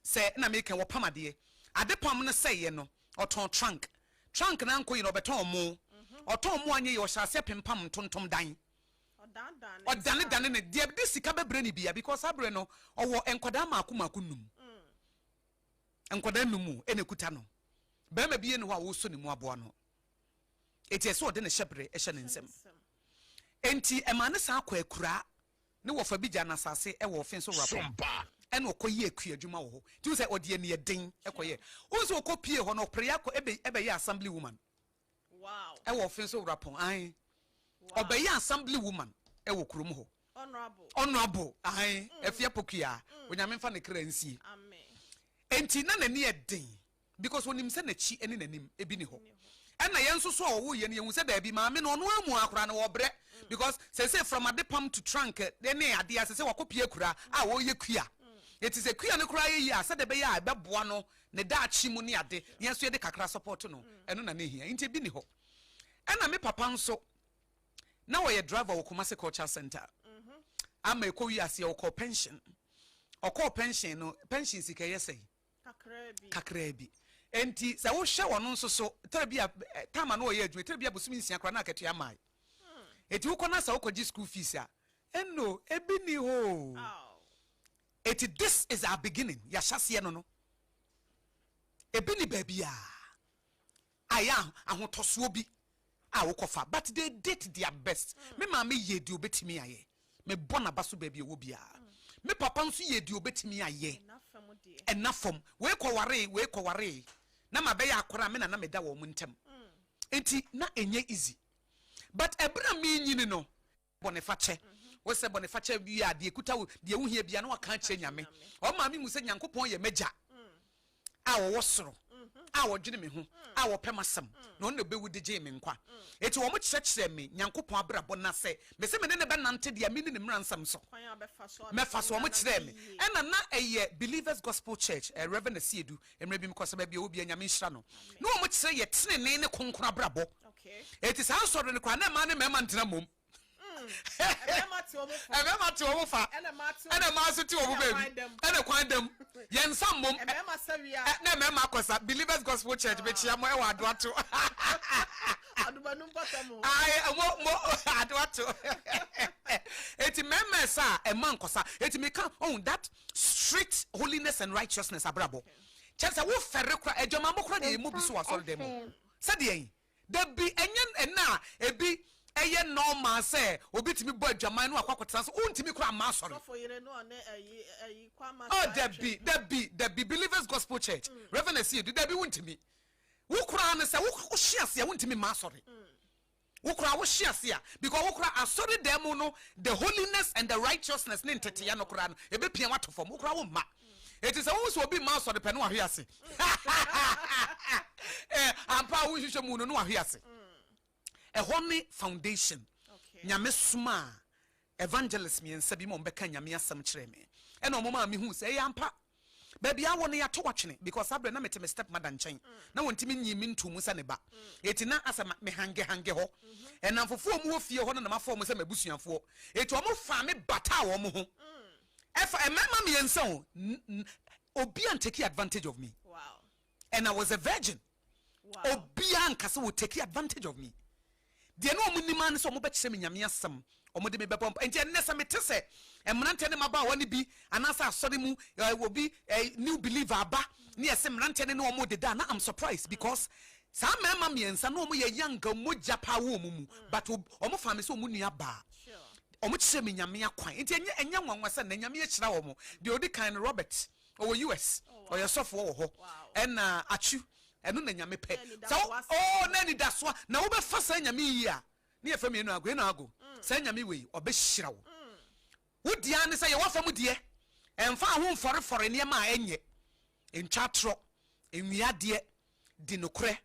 se na me kan opamade adepam no seye no oton trunk na nkoyi no beton mo oton mo anye yo hyase pempam tontom dan odane ne de sika bebre ni bia because abre no owo enkoda maku num enkoda numu enekuta no be ma bie ne ho a wo so ne mu aboa no eti eso de ne hyebre ehye ne nsem enti emane sa akwa akura ne wo fa bigya na sase e wo fin so rapo ene okoyi akua adwuma wo ho ti say ode ne den ekoye wo so okopie ho no preya ko ebe ye assembly woman wow e wo fin so rapo ai obeye assembly woman e wo krom ho honorable ai efia pokia onyame mfa ne kra nsi amen enti na nani eden because wonim se na chi ene nanim ebi ni ho ena yenso so wo ye ne hu se da bi maame no no amu akora na wo bre because say from adepam to trunk de ne ade ase se wakopie kura a wo ye kua it is a kuya no cry ya said the beya be boano ne da chi mu ne ade ne so ye de kakra support no eno na ne hia nti bi ni ho ena me papa nso na wo ye driver wo Kumasi Culture Center ama ekowi ase wo call pension okọ pension no pension sika yesai kakrabi enti se wo hwe wono nso so terabia tama no wo ye adwuma terabia bosumi nsia kra na akatua mai eti wo kona sa wo koji school fees a enno ebi ni ho eti this is our beginning ya hyase no no ebi ni babia aya ahotoso bi a wo kofa but they did their best me ma me ye di obetimi aye me bona baso babia wo bia me papa nso ye di obetimi aye enafom we ko ware na ma be ya akora me na me da wo mu ntem enti na enye easy but ebra me nyini no bonifache we se bonifache bi ya de ekuta de ewu hia bia na waka che nyame o ma me mu se nyankopon ye meja a wo soro a wo dwene me ho a wo pemasam na on be wudi je me nkwa eti wo mo kyerɛkyerɛ me nyankopon abrabɔ na se me se me ne be nante de me ne mmransam so me fa so wo mo kyerɛ me ɛna na ɛyɛ Believers Gospel Church Reverend Siedu emre bi mkosa ba bi obi anyame nhira no na wo mo kyerɛ ye tenene ne konkro abrabɔ eti sa sɔre ne kwa na ma ne mema ntena mom ebe ma ti omo fa ene ma so ti omo baby ene kwan dem yen sam mom na me ma kosa Believers Gospel Church be chia mo e wa adoato adubanu botamo ai mo adoato eti meme sa e man kosa eti me kan on that strict holiness and righteousness abrabo chese wo fere kra ejoma mo kra de mo bi so wasol dem se de yin da bi enyen na ebi eye normal say obitimi boy dwaman no akwakotran so untimi kura ma sorry oh that be Believers Gospel Church Reverend Siedu that be untimi wo kura ne say wo hia se untimi ma sorry wo kura wo hia se because wo kura asori dem no the holiness and the righteousness ne ntete ya no kura no e be pia wato fom wo kura wo ma it is wo so obi ma sorry pe no ahwe ase ampa wo hwehwe mu no ahwe ase a honey foundation nyame suma evangelist me nsa bi mo mbeka nyame asam kire me e na omoma me hu se yampa baby awo ne yato watwene because abre na mete me step mother nchen na wontimi nyi me ntu mu sa ne ba eti na asama me hange ho e na fofo mu ofie ho na mafo mu se mabusuafo eti omo fa me bata wo mo ho e fa e mama me nsa o obi an take advantage of me wow and I was a virgin obi an kase wo take advantage of me de no mu nima ne so mo bekye me nyame asem o mo de me bepom enti enne se mete se emrante ne maba woni bi anasa asori mu obi new believer aba ne ese mrante ne no mo de da na I'm surprised because sa mama miensa no mo ye yanga mo japa wo mu but o mo fa me so mo nua ba o mo kye me nyame akwan enti enya nwanwa se na nyame akira wo mo de odi kan Robert o US o ye sofo wo ho na achu enu na nyame pe so oh na ni daso na wo be fa sa nyame yi a ne ye fa me enu ago na ago sa nyame we obe hyira wo wo dia ne say ye wo fa mu die emfa ho mfore ne ma enye entwatro enwia de di nokre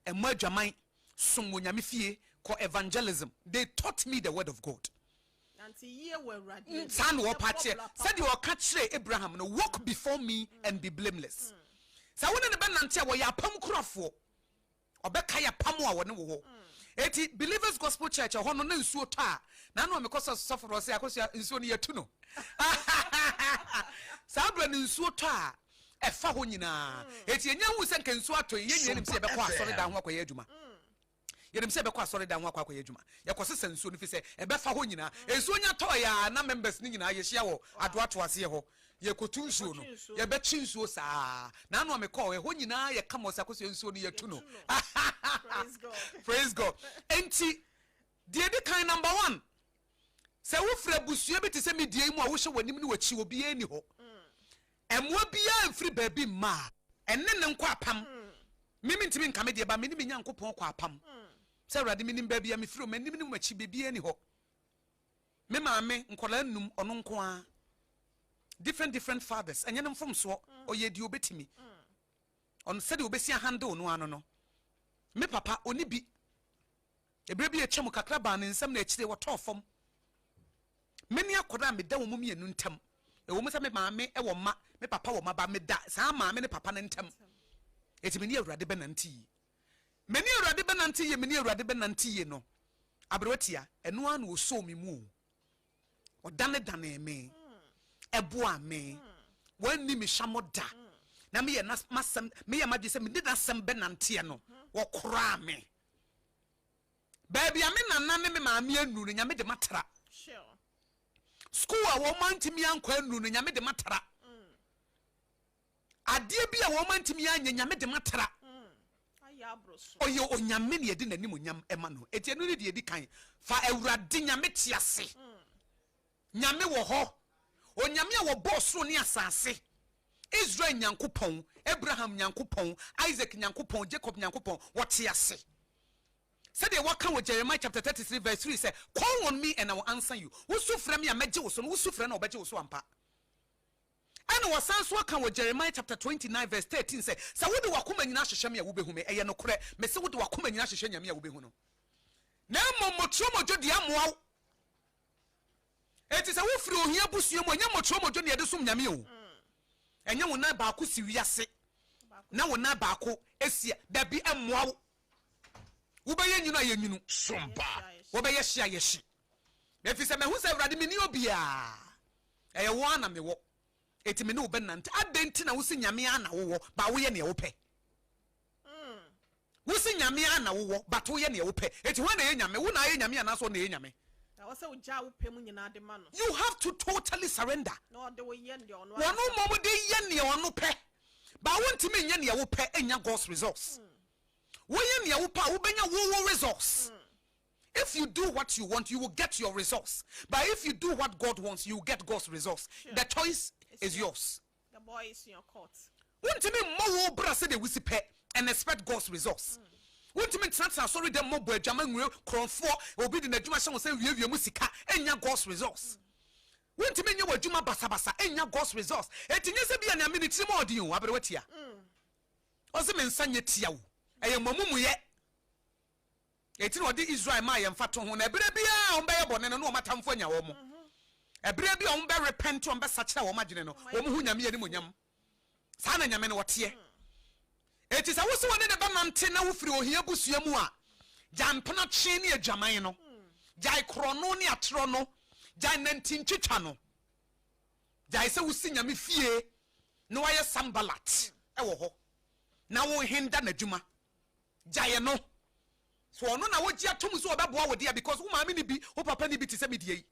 emu adwaman som wo nyame fie ko evangelism they taught me the word of God anti ye were radi san wo pache said you ka kire Abraham no walk before me and be blameless sa wona ne benante wo ya pam kurafo obeka ya pam a wona wo eti Believers Gospel Church ho no na nsuo to a na no me koso soforo se Akosua nsuo ne yatu no sa bra ne nsuo to a efa ho nyina eti enya hu se nka nsuo ato ye nyina nim se be kwa asori da ho akoye adwuma ye nim se be kwa asori da ho akoye adwuma ye koso se nsuo no fi se e be fa ho nyina nsuo nya to ya na members ni nyina ye hia wo adoato ase ho ye kotu nsuo no ye be chi nsuo saa na no me call ye ho nyina ye kama osa Akosua nsuo no yatu no praise God enti de kind number 1 se wo fra busua bi te se medie mu a wo hye wanim ne wachi obi ani ho emwa bia mfiri baabi ma enne ne nkwa apam mimi ntimi nka me de ba me ni me nyankopon kwa apam se awrade me nim baabi a me firi o manim ne machi baabi ani ho me maame nkola num ono nko a different fathers enye ne mfom so oye di obetimi on said obesi handle no ano no me papa oni bi ebre bi etwem kakra ba ne nsam na akire woto fom meni akoda me da wo mum yenu ntam wo mu se me maame e wo ma me papa wo ma ba me da saa maame ne papa ne ntem eti me ni awurade be nanti me ni awurade be nanti ye me ni awurade be nanti ye no abrotia eno an wo so me mu o dane me eboa me wanni me hwamoda na me ye na masem me ye madwe se me dida sem be nanti no wo kora me baby ame nana ne me maame anu no nyame de matara Sure. school a wo mantimi ankwa anu no nyame de matara ade bi a wo mantimi anya nyame de matara oye onyame ne yedi nanim onyam ema no eti enu ne de yedi kan fa awurade nyame tiase nyame wo ho onyame a wo bosso ne asase Israel nyankopon Abraham nyankopon Isaac nyankopon Jacob nyankopon what tiase said they walk with Jeremiah chapter 33 verse 3 say call on me and I will answer you who suffer me a meje wo so who suffer na obeje wo so ampa and was sans walk with Jeremiah chapter 29 verse 13 say so wo de wakoma nyina hwehwe me a wo behu me eye no kore me se wo de wakoma nyina hwehwe nyame a wo behu no na momotro mojo de amoa eti se wo firi ohia busuo mo nya motro mojo ne de sum nyame o enye wo na ba ko si wiase na wo na ba ko esia da bi amoa wo Ubeye nyino ye nyinu sompa obeye hia ye hye efi se mehu se awrade meni obia eye wo ana me wo eti me ne wo benante adenti na wo si nyame ana wo ba wo ye ne wo pe wo si nyame ana wo ba to ye ne wo pe eti ho na ye nyame wo na ye nyame ana so na ye nyame you have to totally surrender no de wo ye ne ono wono mom de ye ne ono pe ba wo ntimi nye ne wo pe enya God's results results. If you do what you want, you will get your results. But if you do what God wants, you will get God's results. Sure. The choice is yours. The boy is in your court. Won't you mean more brass de wisipe and expect God's results? Won't you mean transfer sorry the mobile German cron for will be the Najuma say we have your musika and your God's results? Won't you mean you were Juma Basabasa and your God's results? Et in yes be a minute more do you abewetia. Also mean sanya tiaw. Eye mamumu ye eti no de Israel ma ye mfato ho na ebere bia on be yebone no matamfo anya wo mo ebere bia on be repent on be sachira wo magene no wo mu hu nyame ye ni monyam sa na nyame no wote eti sa wo se woni ne be nante na wo firi ohia busua mu a jampena twe ne adwaman no jai krono ne atro no jai nantin twitwa no jai se wo si nyame fie no waye sambalat e wo ho na wo hinda na dwuma jaye no so ono na wo gia tom so obeboa wo dia because wo maame ni bi wo papa ni bi tise me die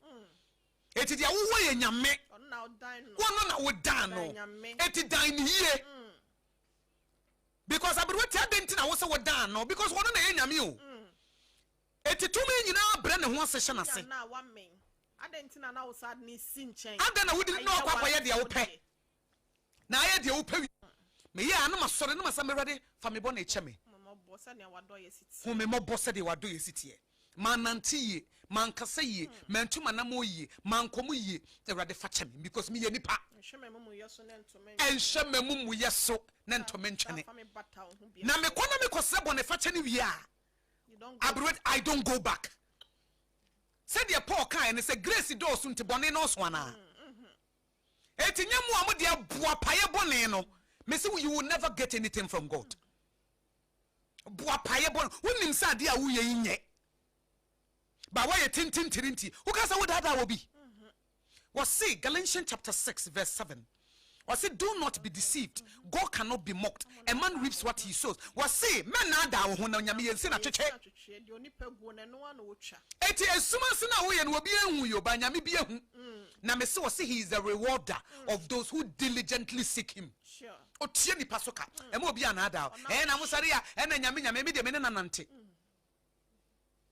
eti dia wo ye nyame ono na wo dan no eti dan ni hie because abro ti adenti na wo se wo dan no because ono na ye nyame o eti tumi nyina abre ne ho asehye na se na wa men adenti na wo sad ni sinchen adana wo di no akwa ye dia wo pe na ye dia wo pe me ye anu masore no masamerade fa me bona echeme me mo bossa de wado yesitie mananti ye mankasa ye mantuma na mo ye mankomu ye erade fa cheme because me ye nipa enhweme mu yeso na ntome ntwene na me kona me kose bone fa chene wi a I don't go back said the Paul kan say grace do so ntibone no so ana etinyemu amode aboa paye bone no me say you will never get anything from God. Boa paye bon wonim sa de a wo ye nye ba wa ye tintin tirinti who can say what that will be was see Galatians chapter 6 verse 7 was say do not be deceived God cannot be mocked a man reaps what he sows was say men na da wo ho na nyame ye nsi na twetwe eti esuma se na wo ye no obi ehu yo ba nyame bi ehu na me say was say he is the rewarder of those who diligently seek him. Sure. Otie ni pasoka ema obi anada na mo sare ya na nyame me de me ne nanante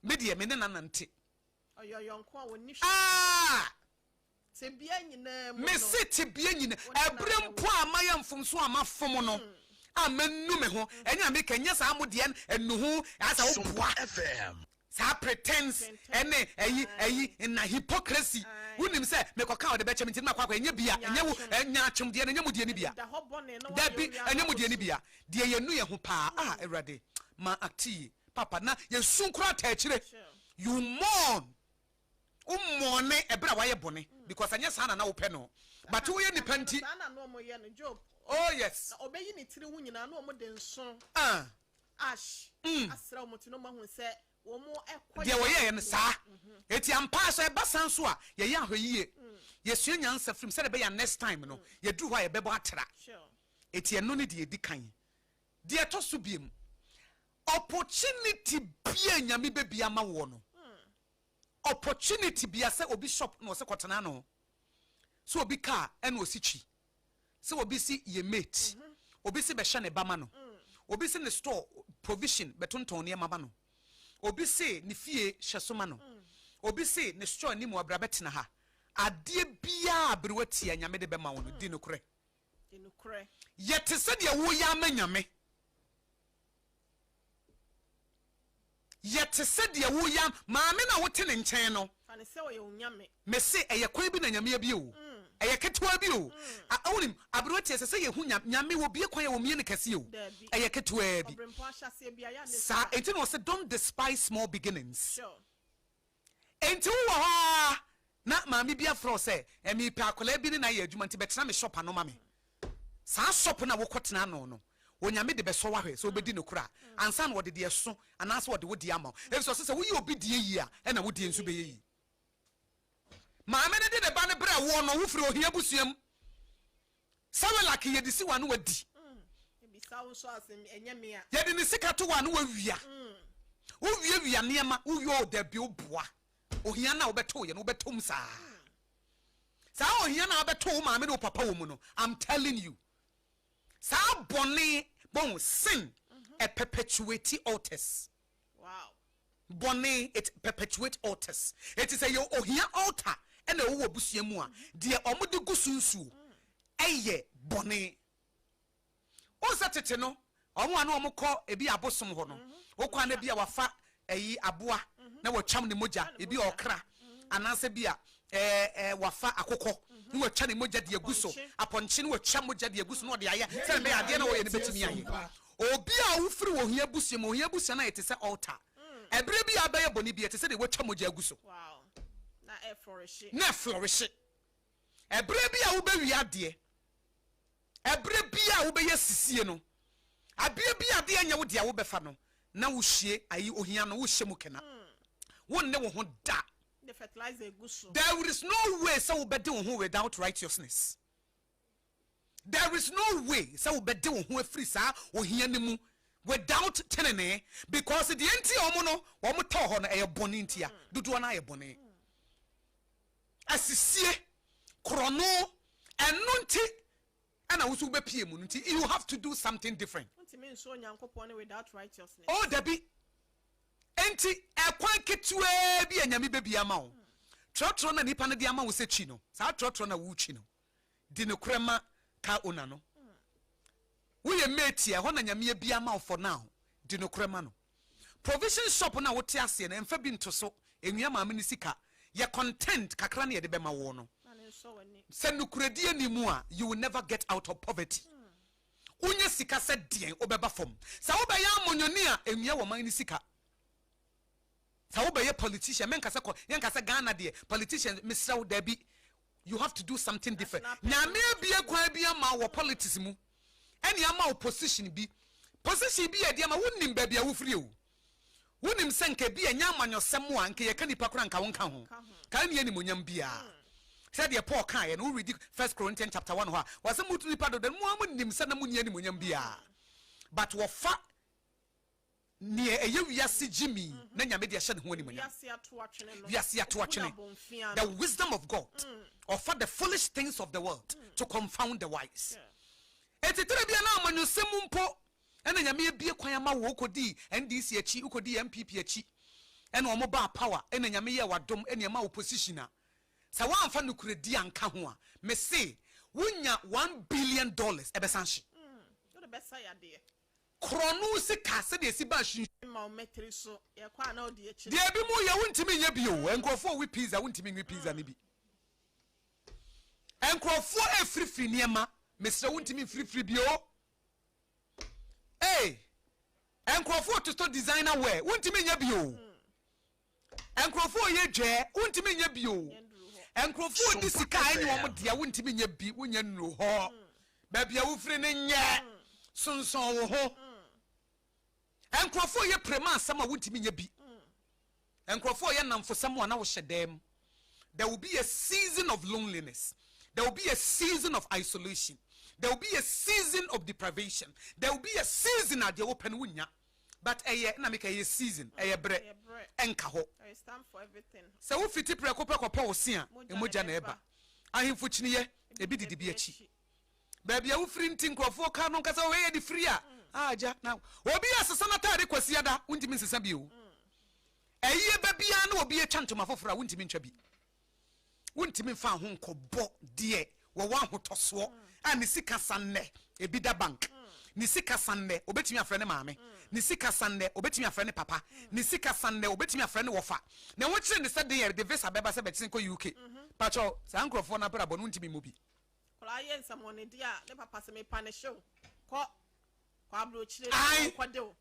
me de me ne nanante oyo yonko a woni te bia nyina mu me se te bia nyina ebre mpo amaye mfomso amafom no amanu me ho enya me kanya sa mo de enu ho asa wo poa FM sa pretense ene ayi na hypocrisy wunim se me koka o de beche minti na kwakwa enya bia enya wo enya atwomde na enya mudie ni bia da bi enya mudie ni bia de yenu ye ho pa erade ma akti papa na ye sunkura ta akire you mourn umone ebra wa ye bone because anya sa na wo pe no but we any panty. Sana no mo ye no job. Oh yes. Obeyi ni tiri hu nyina na omo de nson. Ash. Asra omo ti no ma hu se wo mo ekọ. Dia wo ye ne sa. Eti ampa so e basan so a ye ye ahweyie. Ye sua nyansa frim se de be ya next time no. Ye du hɔ ye bebo atra. Sure. Eti eno ne de edi kan. De to so biem. Opportunity bia nyame bebia ma wo no. Opportunity bia se obi shop no se kotena no. So obi car ene osichi. So obi si ye mate. Obi si be hye ne bama no. Obi si ne store provision betonton ne mama no. Obi si ne fie hyesoma no. Obi si ne store ni mo abra betena ha. Ade bia abrewati anyame de be ma wo no di no kure. Di no kure. Yete se de wo ya amanyame. Yete se de wo ya maame na wote ne nkyɛn no. Fane se wo ye unyame. Me se eye kwan bi na nyame bi o. Eye ketwa bi o. Awunim abrewati se ye hu nyame wo bie kwan ye wo mie ne kase o. Eye ketwa bi. Obrempo ahyase bia ya ne. Sa enti no se don't despise small beginnings. Sure. Enti wo ha na maame bia fro se emi pa akola bi na ye adwuma nti betena me shop anoma me. Sa shop na wo kotena no no. Onyame de beso wahwe so obedi no kura ansa na wode de eso anasa wode wodi ama e so se wo yi obi de yi a e na wodi ensu be yi maame ne de ba ne bra wo no wo firi ohia busuam sawe like ye de si wa no wadi Ebi sa wo so asem enyame a ye de ne sika to wa no wawia wo wia niema wo yo da bi oboa ohia na wo beto ye no betom sa ohia na wo beto maame ne papa wo mu no I'm telling you sa boni bon sin a perpetuate altars. Wow. Boni it perpetuate altars. It is a yo ohia altar and a wo busuamu a de omode gusunsu eye boni. O satete no omo anu omo kɔ ebi abosom ho no. Wo kwa na bia wafa eyi aboa na watwam ne moja ebi okra anase bia wafa akokɔ ni watwa ne moja de aguso aponche ni watwa moja de aguso no de aya se me ade na wo ye ne betumi aye obi a wo firi wo hia busia na yete se altar ebre bia ba ye boni bia yete se de watwa moja aguso wow na flourish ebre bia wo be wi ade ebre bia wo be ye sisie no abia bia ade anya wo de wo be fa no na wo hie ayi ohia no wo hye mu kena wo ne wo ho da. The fertilizer guso. There is no way so be do who without righteousness. There is no way so be do who free sa ohia ne mu without tenene because the enti omo no omo to ho na e boni ntia dudu na e boni. Asisie krono enu nti ana wo so be pie mu nti you have to do something different. Ntimi nso nyankopon without righteousness. Oh Debbie enti ekwan ketue bi anyame bebia ma wo trotro na nipa ne de ama wo se chi no sa trotro na wo chi no di ne krema ka ona no wo ye mate e ho na nyame bia ma wo for now di ne krema no provision shop na wo te ase na emfa bi ntoso enua maame ne sika ye content kakra na ye de be ma wo no se nukuredi animu a you will never get out of poverty unye sika se dien obeba fom sa wo be ya amonyoni a enua wo man ne sika sa wo be ye politician men kasa ko yen kasa Ghana de politician Mr. Debbie you have to do something different nyame bia kwa bia ma wo politics mu ene ama wo position bi e de ma wonnim ba bia wo firi o wonim senka bia nya amanyosem a nke ye kanipa kora nka wonka ho ka ne anim onyam bia said the Paul kan ye no read 1 Corinthians chapter 1 ho was mutu nipa do den mu amonim se na mu ne anim onyam bia but wo fa ne eye wiase jimi na nyame de hye ne ho anim onyam wiase ato atwene the wisdom of God offer the foolish things of the world to confound the wise etitere bia na amanyosem mpo ena nyame bie kwan ama wo kodi NDC achi ukodi MPP achi ena omo ba power ena nyame ye wadom ena ma opposition a sa wa amfa nukuredi anka ho a me say wonya $1 billion ebesanhye no the best ya de kronu sika se de si ba hwe ma metri so ye kwa na odi echi de bi mu ye wontimi nya bio enkrofo wi pizza wontimi nwi pizza ne bi enkrofo efrifri niema mesra wontimi frifri bio hey enkrofo to designer wear wontimi nya bio enkrofo ye dwe wontimi nya bio enkrofo di sika ani wo dia wontimi nya bi wonya nuro ho ba bia wo firi ne nya sonson wo ho enkrofo ye prema asam a wontimi nya bi enkrofo ye namfosam wa na wo hyedem. There will be a season of loneliness. There will be a season of isolation. There will be a season of deprivation. There will be a season at the open wunya. But na make a season, bre enka ho. I stand for everything. So wo fiti preko pa wo sia, emoja na eba. Ahemfo chiniye, ebi didi bi achi. Baby a wo firi nti nkrofo ka no nkasa wo ye di free a. Aja na. Obi asesa na tade kwasi ada, wontimi nsesa bi o. Eye ba bia na obi e twantoma fofora wontimi ntwa bi. Wontimi fa ho nkobɔ de wo wa hotoso a ne sika sanne ebi da bank ne sika sanne obetimi afrɛ ne maame ne sika sanne obetimi afrɛ ne papa ne sika sanne obetimi afrɛ ne wofa na wo kyerɛ ne sɛ de yɛ de visa bɛba sɛ bɛtsen kɔ UK pacho sa nkrofo na bra bɔ no wontimi mobi kola yɛ nsamone dia ne papa sɛ me punish kɔ abro kyerɛ kɔ de wo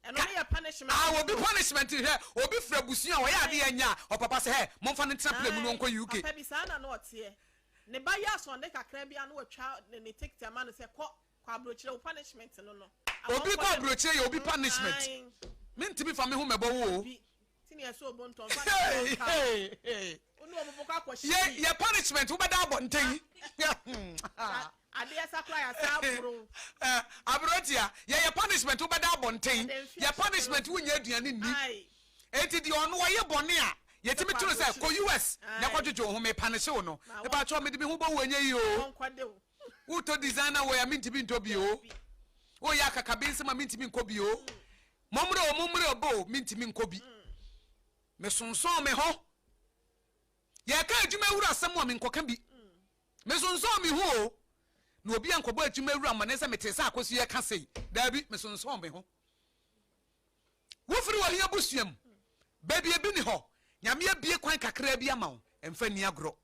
eno ne punishment obi punishment he obi fra busu a wo ya de anya o papa say he momfa ne tena play mu no nko UK papa bi sa na no ote ne ba ya so de kakra bia no watwa ne take time no say kɔ abrochire wo punishment no obi kɔ abrochire ye obi punishment me ntimi fa me ho mebo wo tini eso obonto fa onu obo kwa kwahye ye punishment wo beda abonten ade sakra ya sabro abrotia ye punishment wo beda abonten ye punishment wo nya aduane ni enti di ono wo ye bone a ye timi turu say ko US na kwadwojo ho me punish wo no e ba cho me di me ho bo wo anya yi o wo to designer wo ya minti bi nto bi o wo ya kakabe nsema minti bi nko bi o momre obo minti mi nko bi me sonson me ho ye ka adwuma wura asem wo me nkoka bi me sonson me ho na obi ankobo adwuma wura amane se mete sa akosu ye ka sei da bi me sonson me ho wo firi wo hia busuam baby ebi ni ho nyame abie kwan kakra bi ama wo emfa ni agro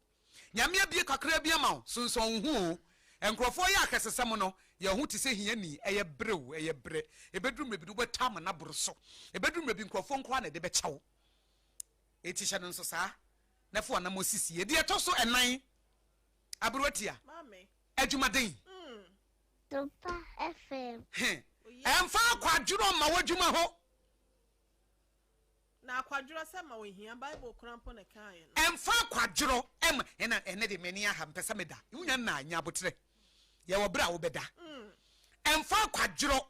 nyame abie kakra bi ama wo sonson ho enkrofo ya akesesem no ye ho te se hia ni eye brew eye bre ebedrum mebi do betam na borso ebedrum mebi nkrofo nkwa na de be kyawo eti hye no nso saa na fo na mosisi e de etoso enan abrotia mame adwumaden Sompa FM emfa kwadwuro ma wadwuma ho na akwadwuro se ma wo hia bible krampo na kan ye no emfa kwadwuro ene de meni aha mpesa meda wunya na anya abotre ye wo bra wo beda emfa kwadwuro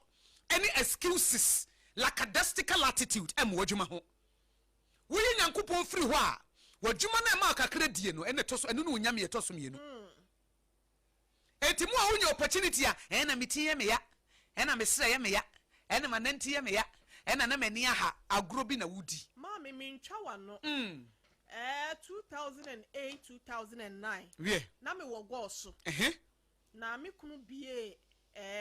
any excuses lackadaisical attitude wadwuma ho wuyi nyankopon firi ho a wadwuma na ma kakra die no ene toso ene no nyame ye toso mienu enti mu a wunya opportunity a ena mitie me ya ena mesra ye me ya ena manantie me ya ena na mani aha agro bi na wudi mama mi ntwa wa no 2008 2009 wie na me wo go so na me kunu bie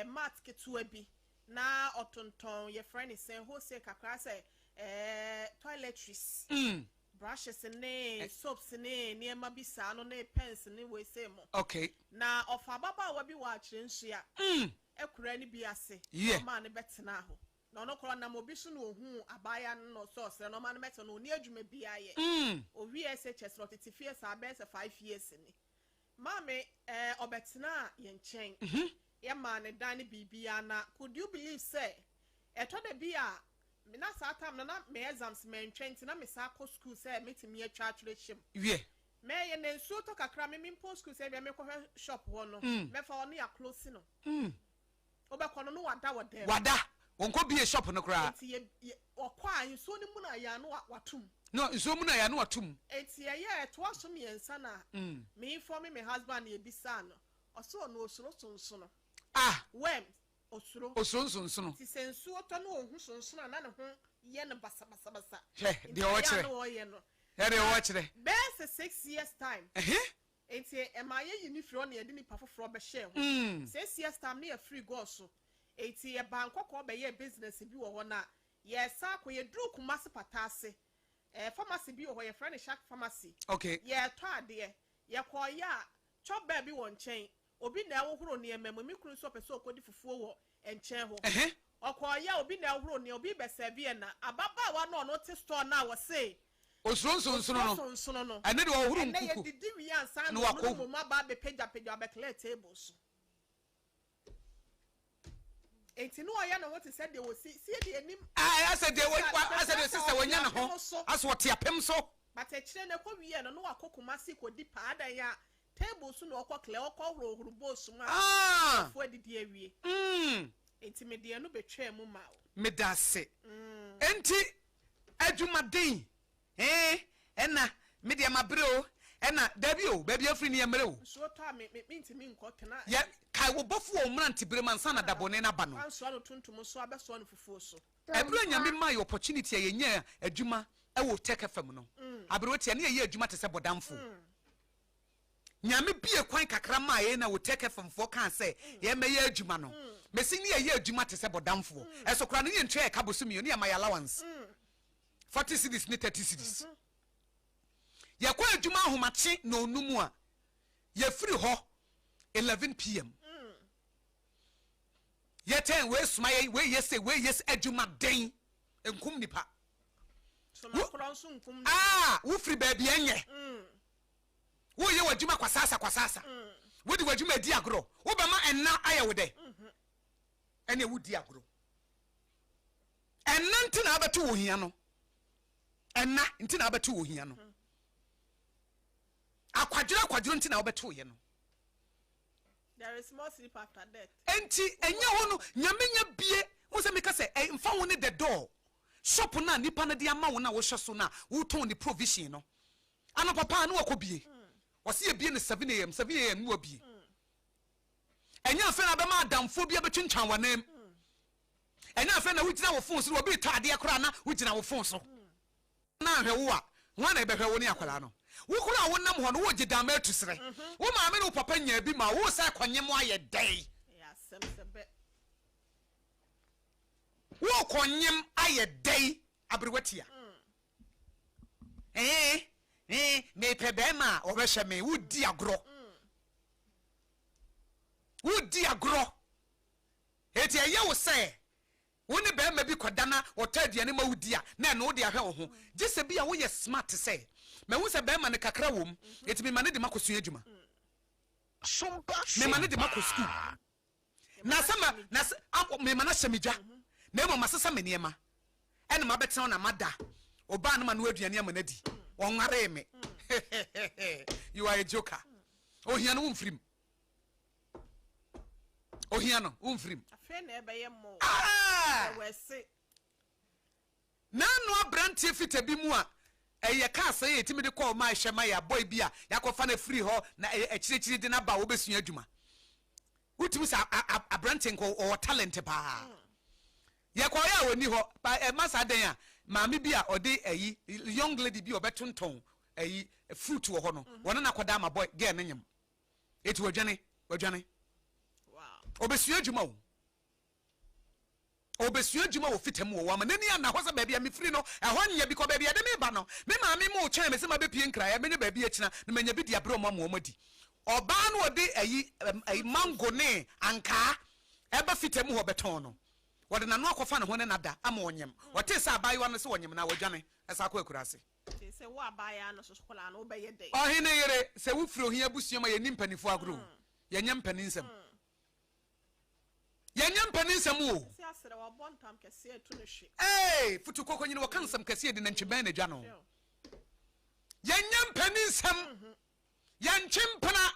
mat ketua bi na otonton ye friend sen ho se kakra se toiletries brushes ne soaps ne niema bi sa no ne pens ne we se mo okay na ofa baba wa bi wa akire nsia ekura ni bi ase ma ne betena ho na ono kro na mo bi so no ohu abaya no so se no ma ne mete no ni adwuma bi aye o VSHS rotitifie sa be se 5 years ni mame obetena ye nchen ye ma ne dan ne bibia na could you believe say eto de bia me na sa time na me exams me ntwenti na me sa ko school say metimi atwa atwerehim wie me ye ne nsuo to kakra me post school say bia me ko shop ho no me fa ono ya close no obekono no wada wada wada wonko bi e shop no kra enti ye okwa nsuo ni mu na ya no watum no nsuo mu na ya no watum enti ye to aso me ensa na me inform me husband ye bisa no oso no osoro sonso no when osoro osonso ti sensuo to no ohu sonso na ne ho ye ne basa de o kire no de o kire best 6 years time enti emaye yini fro na ye de ni pafofro be share ho 6 years time na ye free go so enti ye bankoko be ye business bi wo ho na ye sa ko ye dru kumase patase pharmacy bi wo ho ye friend shark pharmacy okay ye to ade ye ko ya chop ba bi won chen obi na ewohoro ne ememu mi kunu so pese okodi fufuo wo enchen ho okoya obi na ewohoro ne obi be serve na ababa wa no te store na wo say osronson no ene de ohuru nkuku ene didi wi ansa no mo ma ba be page be clear tables enti no oya na what said they will see the enim I said the sister wonya na ho aso wote apem so but e kire ne ko wi no no akokoma si ko di pa adan ya tables no okọ clear okọ horo boss ma fo didi awie enti me de no betwa mu ma me da se enti adwumaden ena me de mabre o ena dabi o baby afri ne yamre o so to me ntimi nko tena ya kai wo bofu o mrante brema nsa na dabone na ba no anso no tuntum so abeso no fufuo so ebru nyame mai opportunity yenya adwuma e wo tech fm no abro tie ne ye adwuma te se bodamfo nyame bie kwan kakra mai na wo tech fm fo kan se ye meye adwuma no mesi ne ye adwuma te se bodamfo eso kra ne ye ntwe ka bosumi ne ya my allowance 40 cities ne 30 cities ya kwa adwuma ahomache na onumu a ye free ho 11 pm ye ten we smaye we yes adwuma den enkum nipa so na kro nso nkum wo free baby enye wo ye wadwuma kwasasa wo di wadwuma di agro wo ba ma enna aye wo de ene wo di agro enna ntina abeto wo hia no enna ntina abeto wo hia no akwadwira ntina abeto ye no there is more sleep after death enti enya ho no nyamenya bie wo se meka se mfa wo ne the door shop na nipa na de ama wo na wo hwe so na wo ton the provision no ana papa na wakobie wo se bie ne 7 am no bie enya afa na be ma adamfo bia betwintwan wanam enya afa na wugina wo phone so wo bi tade akora na wugina wo phone so na hwe wo a ho na be hwe wo ne akwara no wo kura wo nam ho no wo gidama atusere wo maame no papa nya bi ma wo sa kwanyem aye dai ya semsebe wo kwanyem aye dai abrewatia me pebe ma o be hye me wo di agro eti aye wo se wo ne be ma bi kodana o taduane ma wudi a na no de ahwe wo ho gese bia wo ye smart say me wo se be ma ne kakra wom eti me ma ne de makosu adwuma me ma ne de makosu na sama na me ma na hyemidwa na mo masesa me niema ene ma betan na mada oba na ma no aduane ama na di wonware me you are a joker ohia no mfrim afa na ebe ye mo we se na no abrante fita bi mu a eye ka say etimi de call my hye ya boy bi a yakofa na free ho na ekirikiri de na ba wo besua adwuma utimi sa abrante nko o talent ba ye ko ya woni ho masa den a maami bi a ode ayi young lady bi obetonton ayi fruit wo ho no wona na koda ma boy girl ne nyem eti wadwane wow obesua adwuma wo fitam wo ma nani ana ho se ba bia me free no ehọ nya bi ko ba bia de me ba no me maami mo twen me se ma be pie nkra ya me ne ba bia kina na manya bi dia bro mo madi oba no ode ayi mango ne anka eba fitam ho beton no wode na no akofa ne ho ne nada ama onyem wote se abayiwa no se onyem na wadwane esa akọ akurase se wo abaya no so kola no be ye dey ohine yere se wo firi ohia busuoma ye nimpanifo agro ye nyem paninsem o se asere wo bontam kese etu no hwe futu kokonyine wo kansam kese de na ntweben ne dwa no ye nyem paninsem ye ntwempana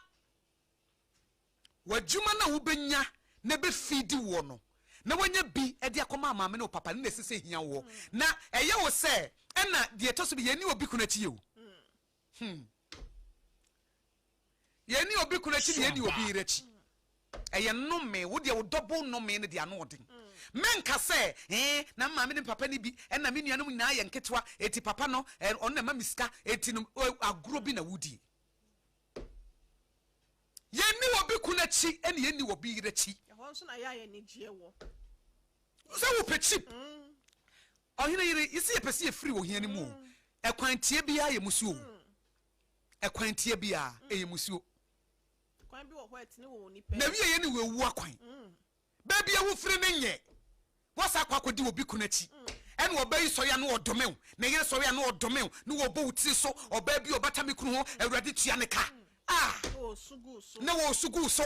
wadwuma na wo benya na be feedi wo no na wanya bi e de akoma maame ne papa ne sese hia wo na eye wo se ena de etoso bi ye ni obi kunachi ye wo ye ni obi kunachi ye ni obi irachi eye nnome wo de wo double nnome ne de ano odin menka se na maame ne papa ne bi ena me nuanom nyina ye nketwa eti papa no on na ma miska eti no agro bi na wudi ye ni obi kunachi ene ye ni obi irachi honso na ya ye ni gie wo so wo pechip ohina yire isi ye pese ye free wo hia ni mu ekwantie bia ye musuo ekwantie bia ye musuo kwan bi wo ho etini wo ni pe na wie ye ni wewu akwan ba bia wo free ne nye wasa akwa kodi obi kunachi ɛna ɔbɛyi sɔre no ɔdɔmɛw na yere sɔre no ɔdɔmɛw na wɔbɔ wuti so ɔbaa bi ɔbata me kunu ho awurade tua ne ka na wo sugu so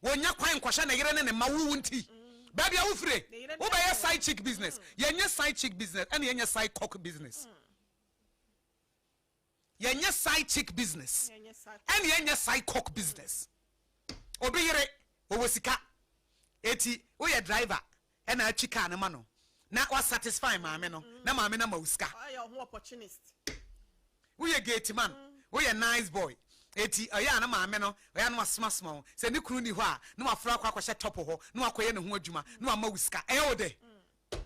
wonya kwan kwahye na yere ne ne ma wo nti baby a wofre wo ba ye side chick business yenye side chick business and yenye side cock business yenye side chick business and yenye side cock business obi yere wo sika eti wo ye driver and a chika ne ma no na wa satisfy maame no na maame na ma usika ho opportunist wo ye gate man wo ye nice boy eti oya na maame no oya no asmasma se ne kru ni ho a na wafra akwa kwahye top ho na wakoye ne ho adwuma na wama usika o de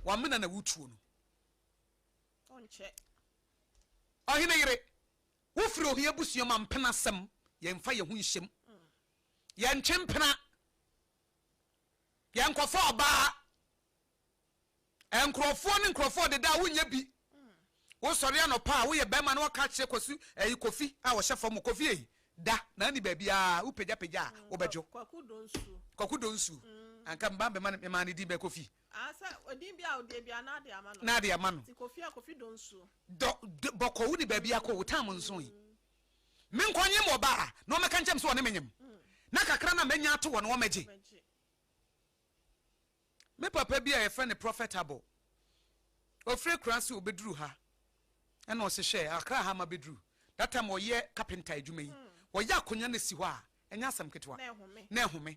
wa mena na wutuo no onche ohine yire wo firi ohia busuo ma mpena sem ye mfa ye ho nhyem ye nchempena ye nkofo oba enkrofo ne nkrofo de da wonya bi wo sori anopa wo ye bema na wo ka kire kosu kofi a wo hyefa mu kofi yi da na ni ba bia wo peja wo bejo kwaku donsu anka mbambe man di be kofi asa odin bia odi bia na de ama no ti kofi donsu boko wo ni ba bia ko wo tam nso yi me nkonye mo ba na o meka nchem so wo ne menyem na kakra na menya to wo no wo meje me papa bia ye friend profitable ofre kranse obeduru ha and was a share akra ha ma bedru that time o ye carpenter adwuma yi o ya akonya na si ho a enya asam ketwa na ehome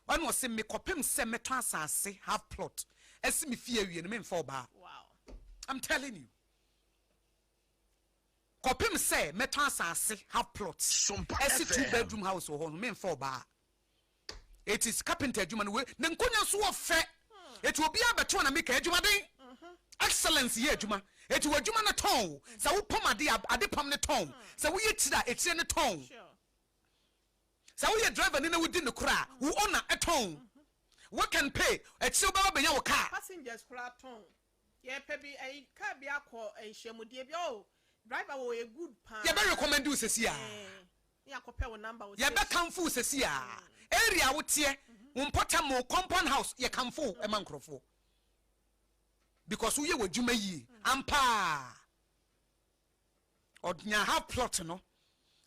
one was me kopem se meto asase half plot esi me fie awie no me mfa oba wow I'm telling you kopem se meto asase half plot esi 2-bedroom house o ho no me mfa oba it is carpenter adwuma no na nkonya so wo fe eti obi abeto na meka adwuma den excellence ye adwuma eti wadwuma na ton sa wo pom ade pam ne ton sa wo ye tira etire ne ton sa wo ye driver ne na wodi ne kura wo owner e ton we can pay etire ba benya wo car passengers kura ton ye pe bi ai car bi akọ enhyiamudie bi driver wo a good pan ye be recommend you sesi a ya akọpẹ wo number wo ye be kamfu sesi a area wo tie wo mpota mo compound house ye kamfu e man krofo because we were juma yi ampa odnya half plot no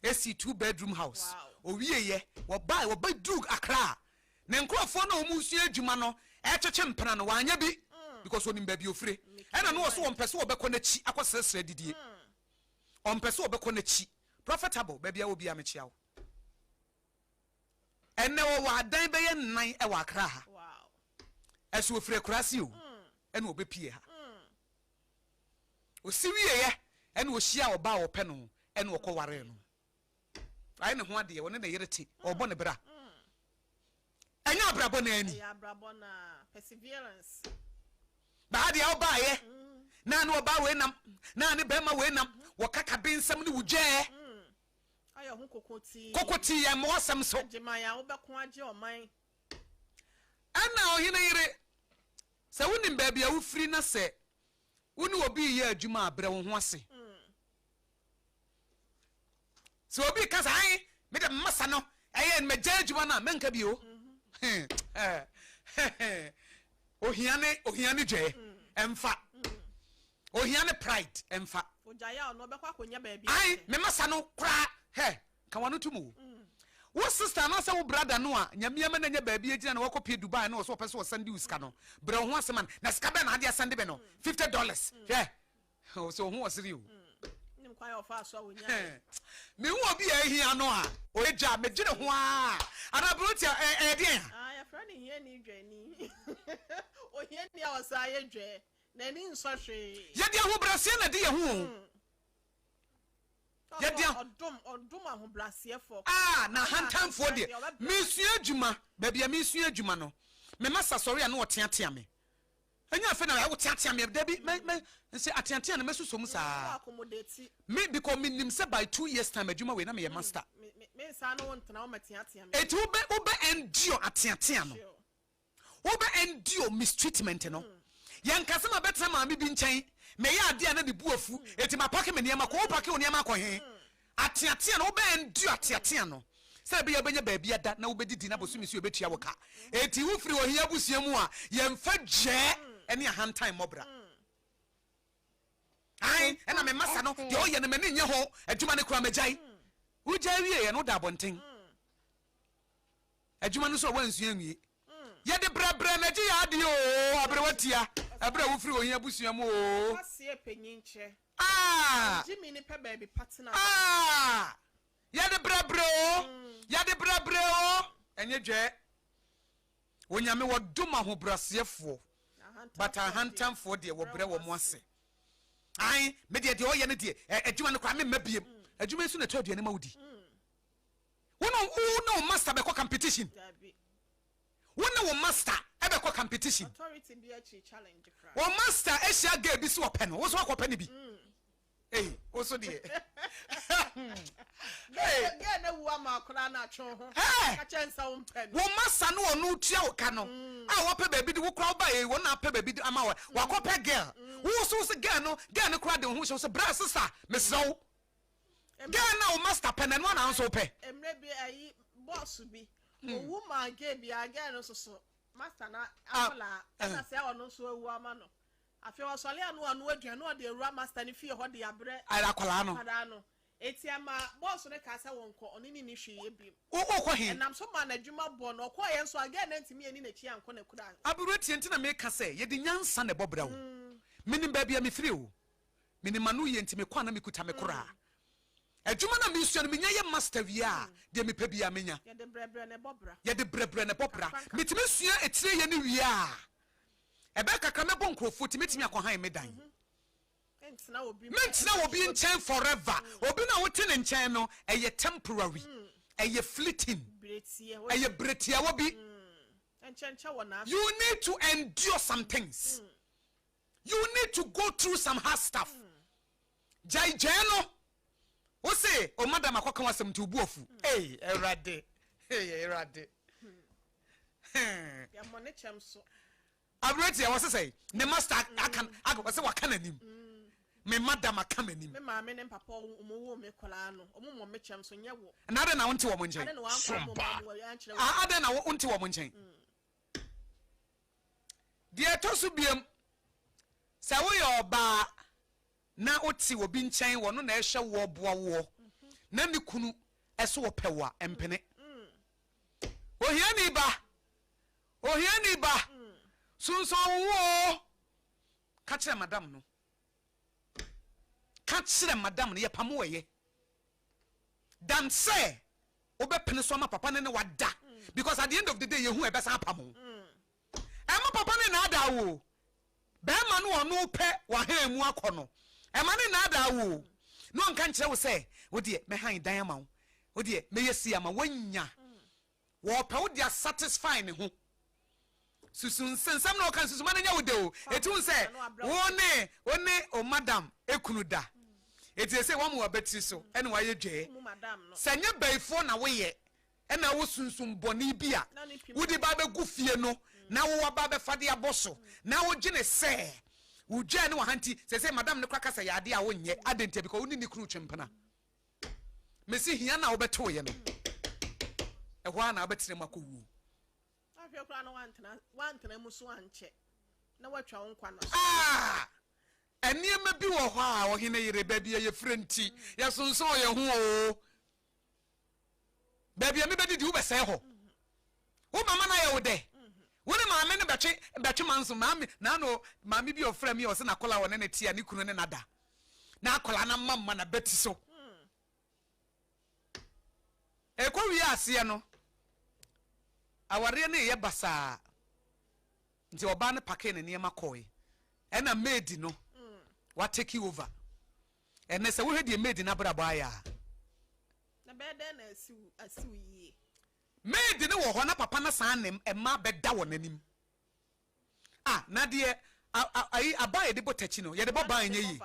esi 2-bedroom house owie ye wo buy drug akra na nkrofo na omusu adwuma no e cheche mpena no wanya bi because onim ba bi ofre ena no so wompese wo bekọ na chi akosesere didie ompese wo bekọ na chi profitable ba bia wo bia mechia wo enne wo adan be ye nan e wa akra ha wow eso ofre kurasi o ene obepie ha osiwie ye ene ohia oba wo pe no ene okoware no ai ne ho ade woni na yereti obo ne bra enya abrabo na ani ya abrabo na perseverance ba de oba ye na ne oba we nam na ne bema we nam wo kaka bensam ne wuje ayo hu kokoti ye mo asem so agema ya wo beko age oman ana ohine yire se wonim ba bia wo firi na se woni obi ye adwuma abre wo ho ase so obi kasa ai me de masa no eye me gya adwuma na menka bi o ohiane dwe emfa ohiane pride emfa ojaya no be kwa konya ba bi ai me masa no kra ka wano tumu wo sister na say wo brother no a nyamiama na nya ba bi agina na wakopie Dubai na wo so pese wo sande uska no bre ho asema na ska be na ade sande be no $50 so ho wasiri o nim kwa yo fa so wonya me wo bi ahia no a o eja me gire ho a ana broti e de ya friend here ni dwani o here ni awasa ye dwe na ni nso hwe ye de ho brase na de ye ho ye de odum ahobrase fo na hantamfo de mesua adwuma ba bia mesua adwuma no me masa sori a na o teatea me anya fe na wo teatea me da bi me nse ateatea na mesusom saa me because me nim say by 2 years time adwuma we na me master me sa no won tena o mateatea me eti wo be endure ateatea no wo be endure mistreatment no yankase ma betra ma me bi nchen me ya ade na de buafu eti ma pake me niam ko pake o niam akọ he ateatea no wo be endure ateatea no se be ya benya ba bia da na wo be didi na bosumi si obetua wo ka eti wo firi ohia busua mu a ye mfa gye ene a hand time mobra ai ena me masa no de o ye ne mani nye ho adwuma ne kura magyan ugya wie ye no da bonten adwuma no so wansu anwie ye de brabre na gye ya de o abre watia abre wo firi ohia busua mu o asie penyinche Jimmy ni pe baby partner ye de brabre o enye dwe wonyame wodoma ho brasefo but ahantamfo de wo bre wo mo ase ai me de o ye ne de adwuma no kwa me mabiem adwuma su na twa aduane ma wodi Uno master be competition. Uno master ebe ko competition. Authority be a challenge cry. One master Asia ge bi so open. Wo so akọ pen bi. Eh, wo so de. Hey, ge na wu ama akora na atwo ho. Ka chensa wo pen. One master no onu tua wo ka no. Ah, wo pe baby di wo kra ba e, wo na pe baby di ama wo. Wa ko pe girl. Wo so girl no kra de ho so bra sister, mesro. Gana o master pen and one answer pe. Emre bi ayi boss bi. O woman ge bi aga no so master na akola na se ono so ewu ama no. Afi o sole anu aduane o de ewura master ni fie ho de abre. Ala akola no. Ada no. Eti ama boss ne ka se wonko oni ni hwe bi. O ko hin. Enam so ma na adwuma bo no ko ye so aga na ntimi ani na chi anko na kura. Aburu tie ntina me ka se ye de nyansa ne bobra wo. Minim ba bia me firi wo. Minim manu ye ntime kwa na me kuta me kura. Adwuma na me suan me nya ye master wi a de me pa bia menya ye de brebre ne bobra metime sua etire ye ne wi a ebe kaka me bon krofo ti metime akohan me dan mentina obi nchen forever obi na wote ne nchen no eye temporary eye fleeting eye bretia wo bi you need to endure some things you need to go through some hard stuff jai no o say o madam akoka wasem ti obu ofu erade ya money chamso abreti ya wase say ne master akan wase wakana nim me madam akamanim me ma me ne papa omowo me kola no omomo me chamso nyewo na ade na wonte wo mo nchen ade na wonte wo mo nchen de tosu biem sa wo yo ba na oti obi nchen wo no na ehwe wo boa wo na ne kunu eso wo pewa empene ohiani ba sunso wo ka kire madam no ye pamo ye dan say obepene so ma papa ne wada because at the end of the day ye hu ebesa pamo ema papa ne na ada wo be ma no onu pe wa ha mu akono ema ne na ada wo no nka nkire wo say wo de me han dan ama wo de me yesi ama wanya wo pe wo de satisfy ne ho susun sensam na o kan susun ma nya wo de o etun say wo ne o madam ekunu da eti say wo mu obetri so ene wa ye dwe sanye baifo na wo ye ena wo sunsun boni bia wo di ba be gufie no na wo ba be fade aboso na wo gine se wo dwa ne wa hanti say madam ne kwaka say ade a wo nye adente because wo ni kru twempena mesi hia na wo beto ye no e ho na obetri makowu afia kra no wantena muso anche na watwa wo nkwa no eniema bi wo ho a wo hene yire ba bia ye frenti ye sonso ye ho o ba bia me bedidi wo bese ho wo mama na ye wo de wo ne mama ne betwe manso mama na no mama bi ofra mi o se na kola wo ne tia ne kunu ne nada na kola na mama na beti so e ko wi ase no aware ne ye basa nti oba ne pake ne niema koi ena maid no what take you over and say we had made na brabo aya na bede na asiu yi made ne wo ho na papa na san nem e ma beda wo nanim na de ai abaye de botachi no ye de boba anya yi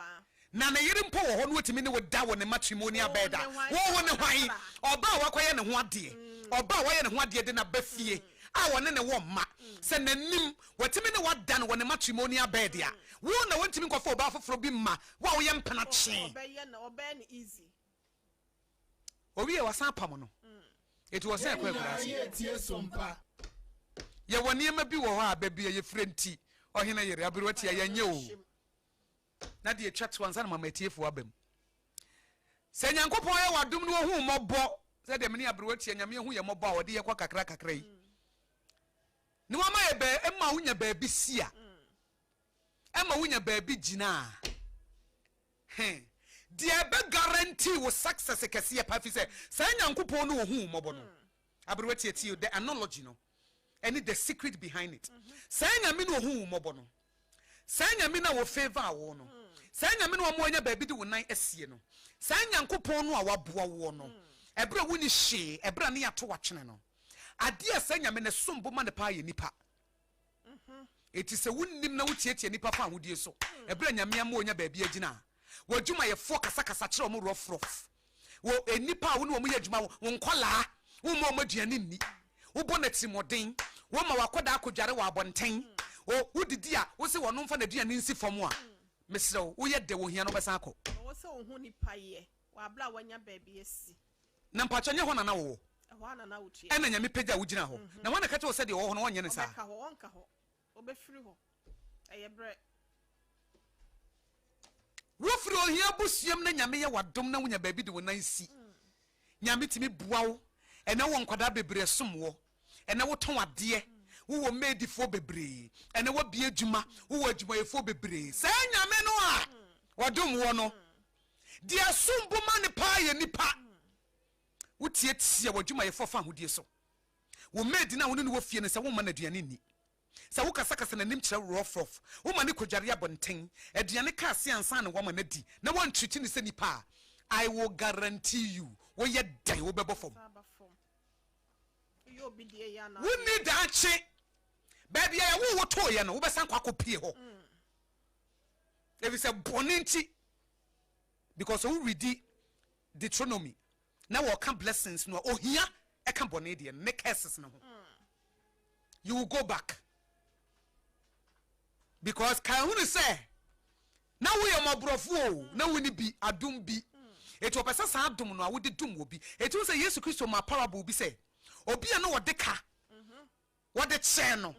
na na yiri mpo wo ho no otimi ne wo da wo ne matrimonial beda wo ho ne hwan oba wakoye ne ho ade oba waye ne ho ade de na bafie wone ne wo ma se nanim watimi ne wada no wone matrimonial bed ya wo na wontimi nkofo oba foforo bi ma wa wo ye mpana che oba ne easy obi e wasan pam no it was say kwekura ye woni ma bi wo ho a ba bi ye frenti ohina yere abiru tia ya nye o na de atwa to ansa na mama etiefo abam sɛ nyankopɔn yɛ wadom no ohu mmɔbɔ sɛ de mene abrewati nyame hu yɛ mmɔbɔ a wɔde yɛ kwa kakra yi ne wama yɛ bɛ emma wonya baabi sia emma wonya baabi gyina deɛ bɛ guarantee wo success kɛse yɛ pa fi sɛ nyankopɔn no ohu mmɔbɔ no abrewati eti the analogy no and the secret behind it sɛ nyame no ohu mmɔbɔ no sɛ nyame na wo favor awo no sɛ nyame no mo anya baabi de wo nan asie no sɛ nyankopɔn no a waboa wo no ebra wo ni hye ebra ne yato watwene no ade a sɛ nyame ne sombo ma ne pa ye nipa eti sɛ wonnim na wotietie nipa fa hodie so ebra nyame ama onya baabi agina wadwuma ye fo kasa kyerɛ mo rof wo enipa wo ne wo yɛ adwuma wo nkola wo mo aduane nni wo bɔ na timoden wo ma wakoda akodware wa abonten wo didi a wo se wono mfa na aduane nsi fam a mesrew wo yɛ de wo hia no bɛsan akɔ wo se wo hu nipa ye wa bla wanya baabi asi na mpacho nye ho na wo ho na wo tie ɛna nyame pagya wo gyina ho na wana ka kyɛ wo sɛ de wo ho no wonyɛ ne saa ka ho onka ho obefiri ho ɛyɛ bre wo firi ohia busuam na nyame yɛ wadom na wonya baabi de wo nan si nyame timi bua wo ɛna wo nkwada bebre som wo ɛna wo ton ade wo medifo bebre ɛna wo bie adwuma wo adwumayefo bebre sɛ nyame no a wadom wo no dia sombo ma ne pa ye nipa wo tietia wadwumayefo fa hodie so wo medi na wo ne wo fie ne sɛ wo ma na aduane ni sɛ wo kasa na nim kyerɛ rof wo ma ne kodware abonten aduane ka ase ansa na wo ma na di na wo ntwiti ne sɛ nipa I will guarantee you wo ye dan wo bɛbɔ fam yo bi die ya na wo ni da ache baby ya wo to ye no wo bɛsan kwa kopie ho if it's a bonenti because we read Deuteronomy now we can blessings no ohia e kan bone de ne curses no ho you will go back because kan hu say na we am abrofo na we ni bi adum bi eto pesa sa adum no a wo de dum wo bi eto say Yesu Kristo ma parable bi say obi a no wode ka wode che no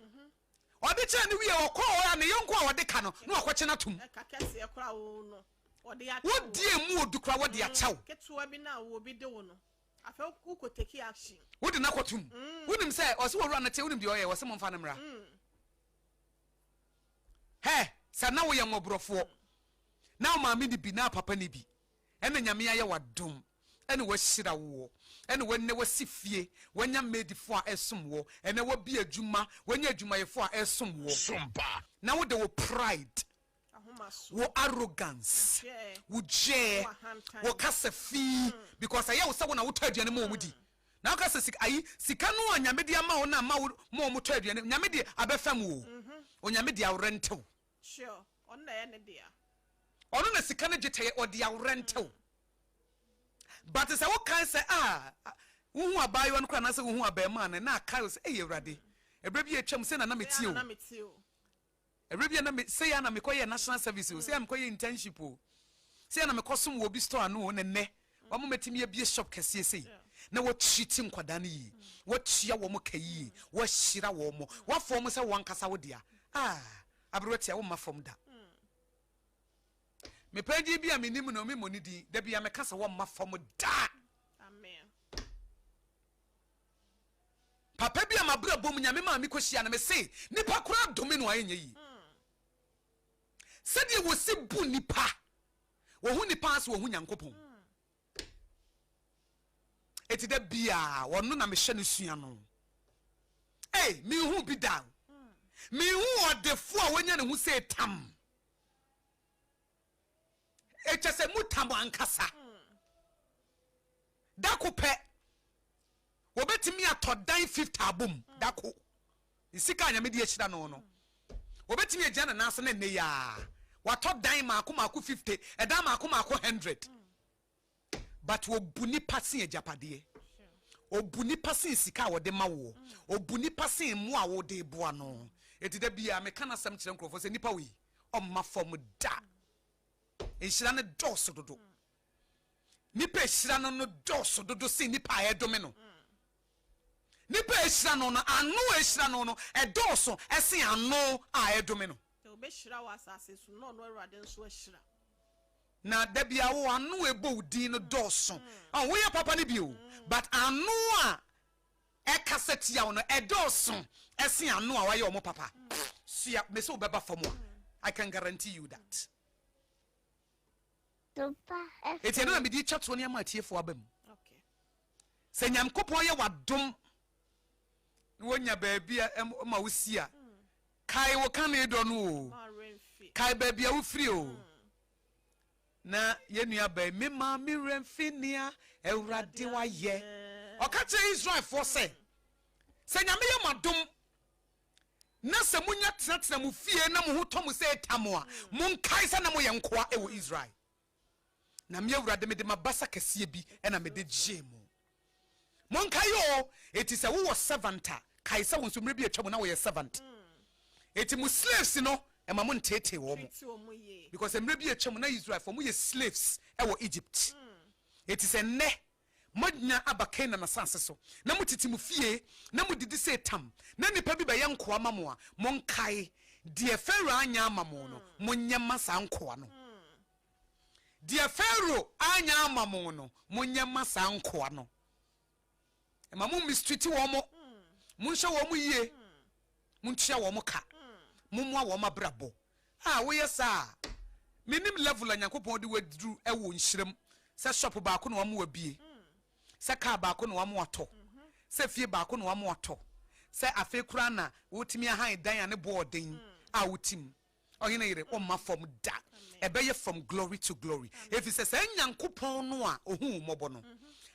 ode che ne wie okọ ora ne yonko a wode ka no na akọche na tum ka kese ekra wo no wode ya wodi emu odukra wode ya chaw ketuwa bi na wo bi de wo no afa uko take action wodi na kotum wonim say o se wo ru na te wonim de oye wo se mo mfa na mra he sa na wo ye ngobrofo na ma me ni bi na papa ni bi ene nyame ya wadom ene wo hyira wo ene wo ne wasifie wanya medifo a esom wo ene wo bi adwuma wanya adwumayefo a esom wo sompa na wo de wo pride wo arrogance wo je wo kasafi because aye wo sawo na wo taduane mo omudi na ka se sika no anyame de ama wo na ma wo mo taduane nyame de abefam wo onyame de awrentew sure on na ye ne dia ono na sika ne gete o de awrentew but say wo kan say wo hu abayo no kra na say wo hu abema na aka say ewrade ebra bi atwam say na metie o ebra bi na me say na me koye national service o say am koye internship o say na me kosom wo bi store no ne ne wa mo metimi abie shop kese sei na wo treating kwada na yi wo tua wo mo kayi wo hyira wo mo wo fo mo say wo nkasa wo dia abrotia wo ma fom da me pagi bi a menim no me monidi da bia me kasa wo ma fom da amen papa bi a mabra bom nyame ma me kohyia na me say nipa kura dome no ayenye yi se die wo se bu nipa wo hu nipa as wo hu nyankopon eti da bia wono na me hye no sua no me hu bi da me hu odefo a wonya ne hu say tam eche se mutam ankasa dako pe wobetimi atodan 50 abom dako isika anya me de ehira no no wobetimi agya na ase na ne ya watodan maako 50 eda maako 100 but wobuni pase ajapade obuni pase sika wode ma wo obuni pase mu a wode boa no etida bia me kana sam kire nkrofo se nipa wi omma fom da ehira ne doso dodo nipa ehira no doso dodo se nipa edome no nipa ehira no anu ehira no edoso ese anu a edome no obeshira wa asase so no Awurade nso ahira na da bia wo anu ebo din no dɔɔso wo yɛ papa ne bio but anu a ɛkasetia wo no ɛdɔɔso ɛse anu a wayɛ ɔmo papa sia me se wo bɛba fam a I can guarantee you that eti na me di twa to ne ama tiefo abam okay sɛ Nyankopɔn yɛ wadom wonya baabi ma wo sia kai wo kan ne dɔ no kai baabi a wo firi o na yenua ba me ma me remfinia Awurade wa ye ɔka kyerɛ Israel for sɛ nyame yɛ madom na sɛ munya tenatena mu fie na mo ho tɔ mo sɛ etamo a monkae sɛ na mo yɛ nkoa ɛwɔ Israel na me Awurade me de mabasa kɛseɛ bi ɛna me de gye mo monkae o eti sɛ wo wɔ servant a kae sɛ wo nso mmerɛ bi atwa mo na wo yɛ servant eti mo slaves no ema mo ntete wo mo because mmerɛ bi atwa mo na Israel for mo yɛ slaves ɛwɔ Egypt eti sɛ nnɛ modnya abaka na nasanse so na motiti mu fie na modidi sɛ tam na nipa bi bɛyɛ nkoa ma mo a monkae deɛ Pharaoh anya ama mo no monyɛ ma saa nkoa no deɛ Pharaoh anya ama mo no monyɛ ma saa nkoa no ema mo mistreat wo mo monhwɛ wo mo yie montua wo mo ka mommoa wo ma brabo wo yɛ saa menim level a Nyankopɔn de waduru ɛwɔ nhyiram sɛ shop baako na wo mo wabie sɛ car baako na wo mo atɔ sɛ fie baako na wo mo atɔ sɛ afi kura na wotimi ahan dan ane boarding a wotim ɔhene yire o ma from da ɛbɛyɛ from glory to glory if it says Nyankopɔn no a ohu mmɔbɔ no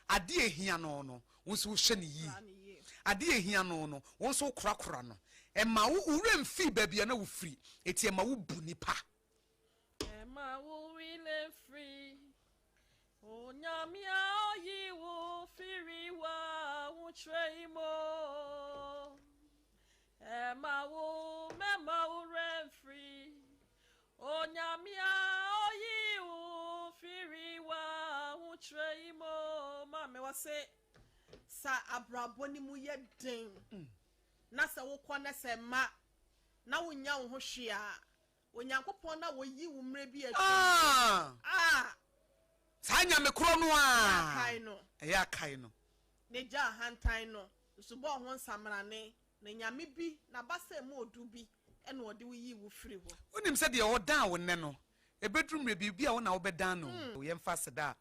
ade ehia no no wo so hwɛ ne yi ade ehia no no wo so korakora no ɛma wo remfi baabi na wo firi eti ɛma wo bu nipa ɛma wo wile free onyamia oyi wo firi wa wo treimo ɛma wo mema wo remfree onyamia oyi wo firi wa wo treimo ma me wase sa abrabo ni mu ye den na sa wo kɔ na sɛ ma na wo nya wo ho hwe a Onyankopɔn na wo yi wo mre bi atwa saa nyame kro no a kai no ɛyɛ kai no ne gya hantan no subo ho nsamrane na nyame bi na basa mu odu bi ɛna ɔde wo yi wo firi ho wonim sɛ deɛ ɔdan wo nne no ebedrum mre bi a wo na wo bɛdan no yɛmfa seda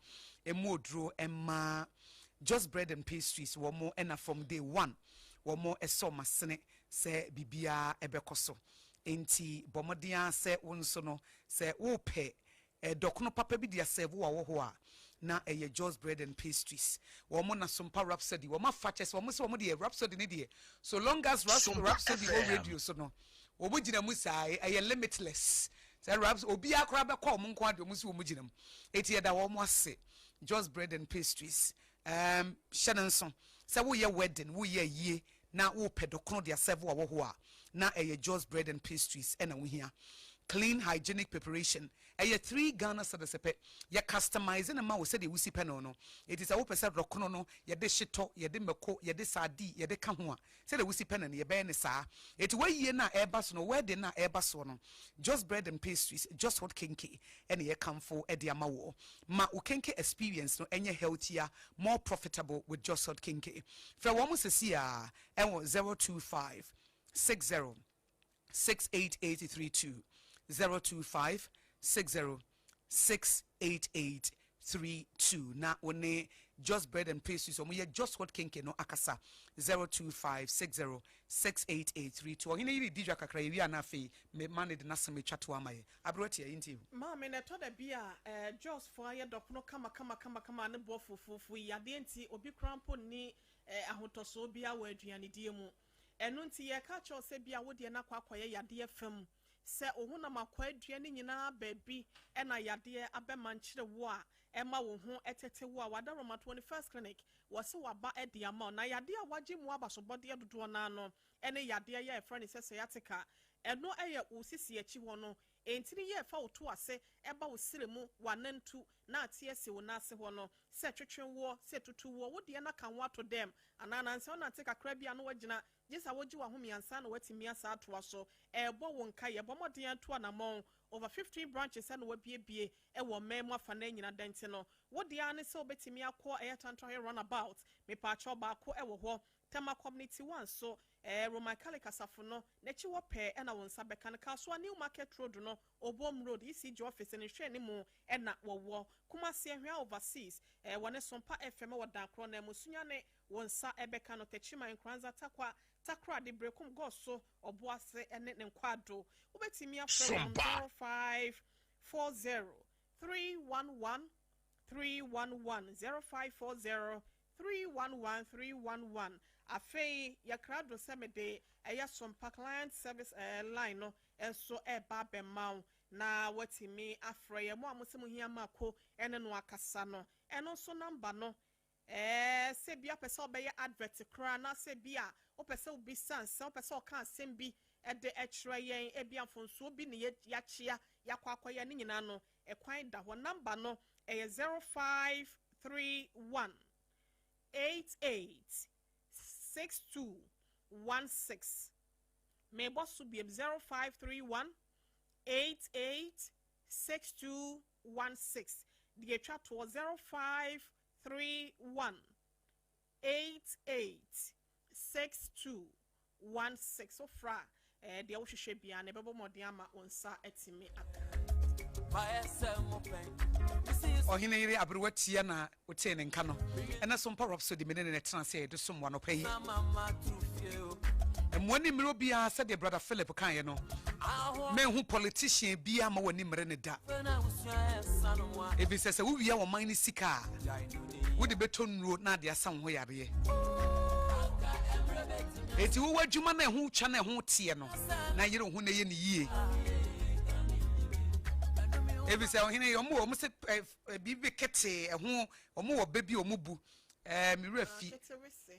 emu oduro ɛma just bread and pastries wo mo ɛna from day one wo mo ɛsɔ masene sɛ bibia ɛbɛkɔso enti bomodia sɛ wo nso no sɛ wo pɛ dokono papa bi dia serve wo ho a na just bread and pastries wo mo na Sompa Rhapsody wo ma faches wo mo se wo mo de Rhapsody ne de so long as Rhapsody wo radio so no wo mo gina mu sai limitless say Rhapsody obi akora be call mo nko ade mo se wo mo gina mu eti da wo mo ase just bread and pastries shananson say wo ye wedding wo ye yie na wo pɛ dokono dia serve wo ho a na just bread and pastries na wo hia clean hygienic preparation 3 Ghana cedis pe ye customizing ma wo se de wusi pe no it is a wo pese rokono no ye de hyeto ye de meko ye de sadi ye de ka ho a se de wusi pe no ye be ne saa it we yie na eba so no we de na eba so no just bread and pastries just what kinky and ye comfort e de ama wo ma wo kinky experience no enye healthier more profitable with just what kinky fa wo mo sesi a 025 60 68832 025 60 68832 na one just bread and pastries so we just what kinky no akasa 025 60 68832 ohine yiri dijwa kakra yi ana fe me manage na seme twato amaye abroti ya inti ma me na to da bia just for aye dokono kama ne bo fufufu ya de nti obi krampo ni ahotoso bia wa aduane die mu enu nti ye ka cho se bia wo de na kwakoye yade fam se ohuna makwa aduane nyina baabi na yade abema nkyere wo a ema wo ho etete wo a wada Roma 21st clinic wose waba edi ama na yade a waje mu abasobode dodo na no ene yade ye efra ne sese yatika eno eye usisi achi ho no entini ye fa woto ase eba wo siremu wanantu na atiese wo na ase ho no se twetwen wo se tutu wo wo de na kan wato dem anana nse ona tika kra bia no wagina Just awoji wa humi ansana wetimi asa atoa so ebo wonka ye bo modern ato anamon over 15 branches and we bie ewo memo afa na nyina dente no wo dia ne se obetimi akọ tanto here runabout me pa cho ba ko ewo ho tema community one so Roman Catholic asafo no nechi wo pe na won sa beka ne kaso new market road no obom road ECG office ne hwe ne mu na wo kuma se hwa overseas wone Sompa FM wo dan kro na musunya ne won sa ebeka no techima nkranza takra de brekum go so oboase ne nkwado obetimi afro 0540 311 0540 311 311 afei yakrado semede eya Sompa client service line no enso eba bemau na watimi afro ye mo amosemu hia mako ene no akasa no eno so number no se bia pese obeye advert kra na se bia o pese obi sansa o pese o kan sembi ede ekre yen ebia fonso bi ne ya chia yakwakoye ne nyina no ekwan da ho number no 0531 886216 me boss be 0531 886216 the chat was 0531 886216 so fra the ohwehwe bia na bebo modern ama onsa atimi aka Ohine yiri abruwatia na otie ne nka no ena Sompa Rhapsody menene ne tena se de somwa no payi emwani miro bia said the brother Philip kan ye no menhu politician bia ma wani mre ne da ebi sese wo wia wo man ni sika wo de beto nro na de asan ho yare eti wo wadwuma na ho twa na ho tie no na yire ho na ye ne yie ebi se ohine omo se bibi kete ho omo wo baby omo bu mi refi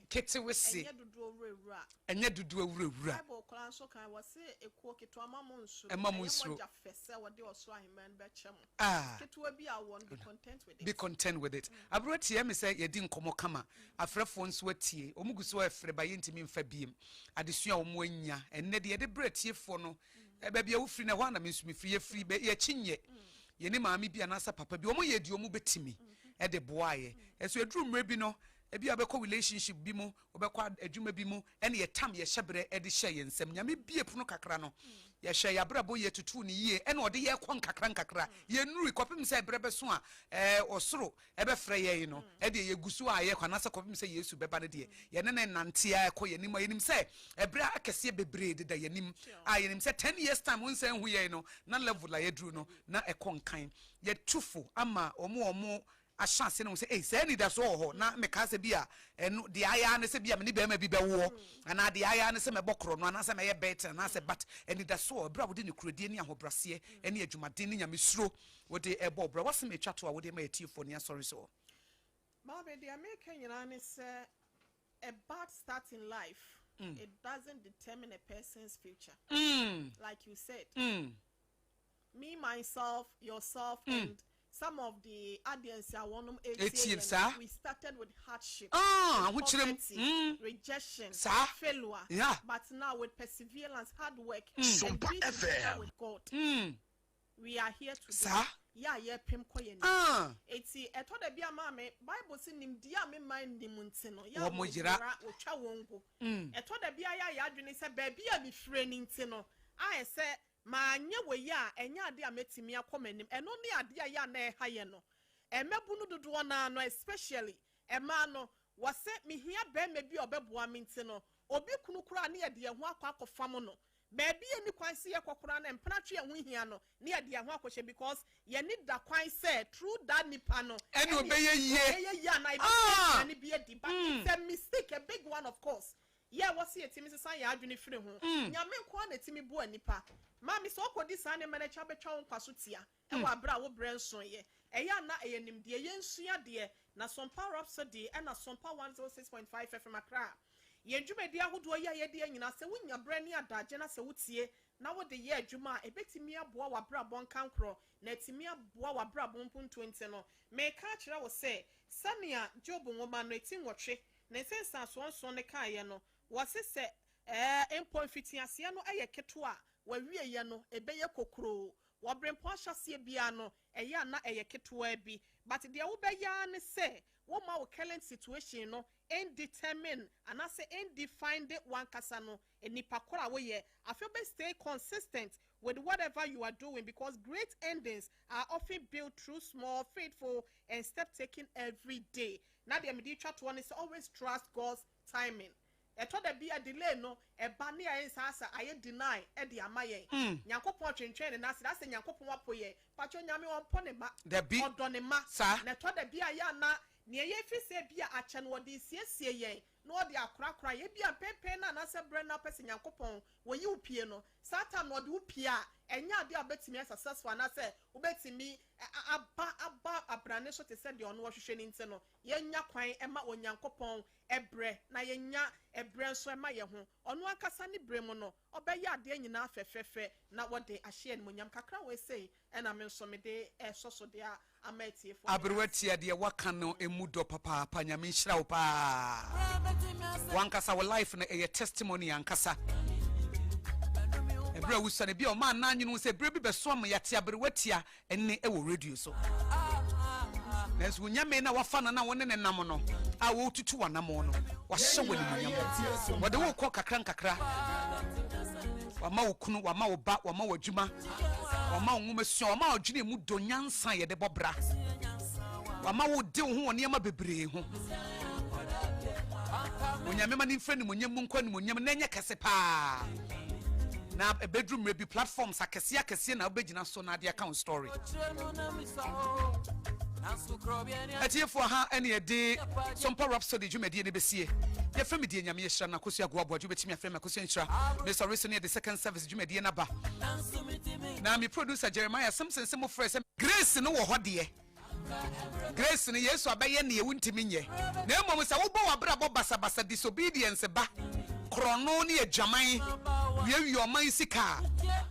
kete wese enye dudu awurawura bible klan so kan wase ekuo keto amamu nsu ja fese wode oso aheman be chem ah keto bi awon be content with it abroti em say yedi nkomo kama afrefo nso atie omuguso afre ba yentimi mfa biem adesua omo anya enne de yede bretiefo no eba bia wo firi na ho na mensumi firi ye firi be ye chinye ye ni maami bia na sa papa bi omo ye di omo betimi e de boaye eso eduru mre bi no ebi abekọ relationship bi mu obekọ adwuma bi mu ene ye tam ye hyebre e de hye ye nsem nyame bie puno kakra no ye hye ya brabo ye tutu ni ye ene ode ye kwon kakra ye nuru kopim se brebe so a osoro ebe frɛ ye no e de ye gusu a ye kwana se kopim se Yesu beba ne de ye ne nante a ekọ ye nim yenim se ebre akese bebre de da ye nim a ye nim se 10 years time won se hu ye no na level la ye duru no na ekọ nkan ye tufo ama omo ashase no say say ni da so ho na me ka se bia enu de aya ne se bia me ni be ma bi be wo ana de aya ne se me bokro no ana se me ye better na se but eni da so bra wodi ne kuradie ni ahobrase eni adwumade ni nyame suro wodi ebo bra wase me twato a wodi ma etifo ni sorry so ma be de American nyina ne say a bad start in life it doesn't determine a person's future like you said me myself yourself and some of the audience I want them we started with hardship, rejection, failure, but now with perseverance, hard work, and with God, we are here today. Pim koye ni. Eti eto de bia ma me Bible say nim dia me mind nim ntino. Ya mo jira otwa wongo. Eto de bia ya adwene say ba bia me frɛ ni ntino. I say ma nye we ya enya ade a metimi akomanim eno ne ade a ya na ha ye no emebu no dodo na no especially ema no wase mehia be me bi obeboa minti no obi kunu kura ne ye de ho akofam no ba bia ni kwan se ye kokora na empena twe ho hia no ne ye de ho akɔhye because ye ni da kwan say through that nipa no ene obeye yie na ibe bi edi but it's a mistake, a big one of course. Yeah, what's it? Timmy say ya adwene firi ho. Nyame kwa na timi bo anipa. Mami so okodi san ne manager betwa nkwasotia. E wa bra wo branson ye. Eya na eyenim de ye nsua de na Sompa Rhapsody na Sompa 106.5 FM Accra. Ye dwumadi ahodo ye ye de nyina se wonya bra ni adagye na se wotie na wo de ye adwuma ebetimi aboa wa bra bon kankro na etimi aboa wa bra bon pun 20 no. Me ka kire wo se Samia Job nwoma no eti nwotwe na sensa so ne kan ye no wase se empo mfitiaseɛ no ɛyɛ ketewa wawie ye no ebɛyɛ kokro wɔbrempo ahyɛseɛ bia no ɛyɛ na ɛyɛ ketewa bi but deɛ wobɛyɛ ne sɛ wo ma wo current situation no indetermine anase undefined one kasa no enipa kora wo ye afio be stay consistent with whatever you are doing because great endings are often built through small faithful and step taken every day. Now the immediate one is always trust God's timing. Eto de be a delay no e ba ne ayen sasa aye deny e de amaye nyankopon twentwen na se ase nyankopon wapoye pacho nyame wonpo ne ma de bi odone ma na to de be aya na ne ye fi se bia ache no de siesie yen no de akrakra ye bia pepe na na se bre na pese nyankopon wo yi upie no satan no de upie a enya de abetimi successful na se obetimi aba abrane so te se de ono hwehwe ni nte no ye nya kwan ema onyankopon ebre na ye nya ebre nso ema ye ho ono akasa ni bre mu no obeya ade nyina fefefe na wode ahye ni monyam kakra we sei ena me nso me de soso de amatie fo abrewati de waka no emudo papa nyame nhyira wo pa wankasa wo life na a testimony ankasa ebra wusane bia o ma na anwunu se ebra bi beso am yate aberewatia enne e wo radio so nes wunyame na wafa na wone ne nam no a wo tutu wanamo no wahye wani munyam wode wo kɔ kakra wama wo kunu wama wo ba wama wo adwuma wama wo nwumasua wama wo dwene mu do nyansa ye de bobra wama wo de wo ho ne ma bebree ho wunyame ma ni mfrɛ ni munyam mu nkɔ ni munyam na nya kase pa na a bedroom maybe platforms akese na obegina so na de account story atiefo ha ene ede Sompa Rhapsody dwumadi ne besie ye fami de nyame yehra na Akosua Aboagye betimi afrɛ me Akosua nhra me sorry so ne the second service dwumadi na ba na me producer Jeremiah Simpson se mo frɛ se Grace no wo hode Grace no Yesu abaye ne wuntimi nye na emom se wo bo wabra bo basa disobedience ba krono ne adwaman we your man sika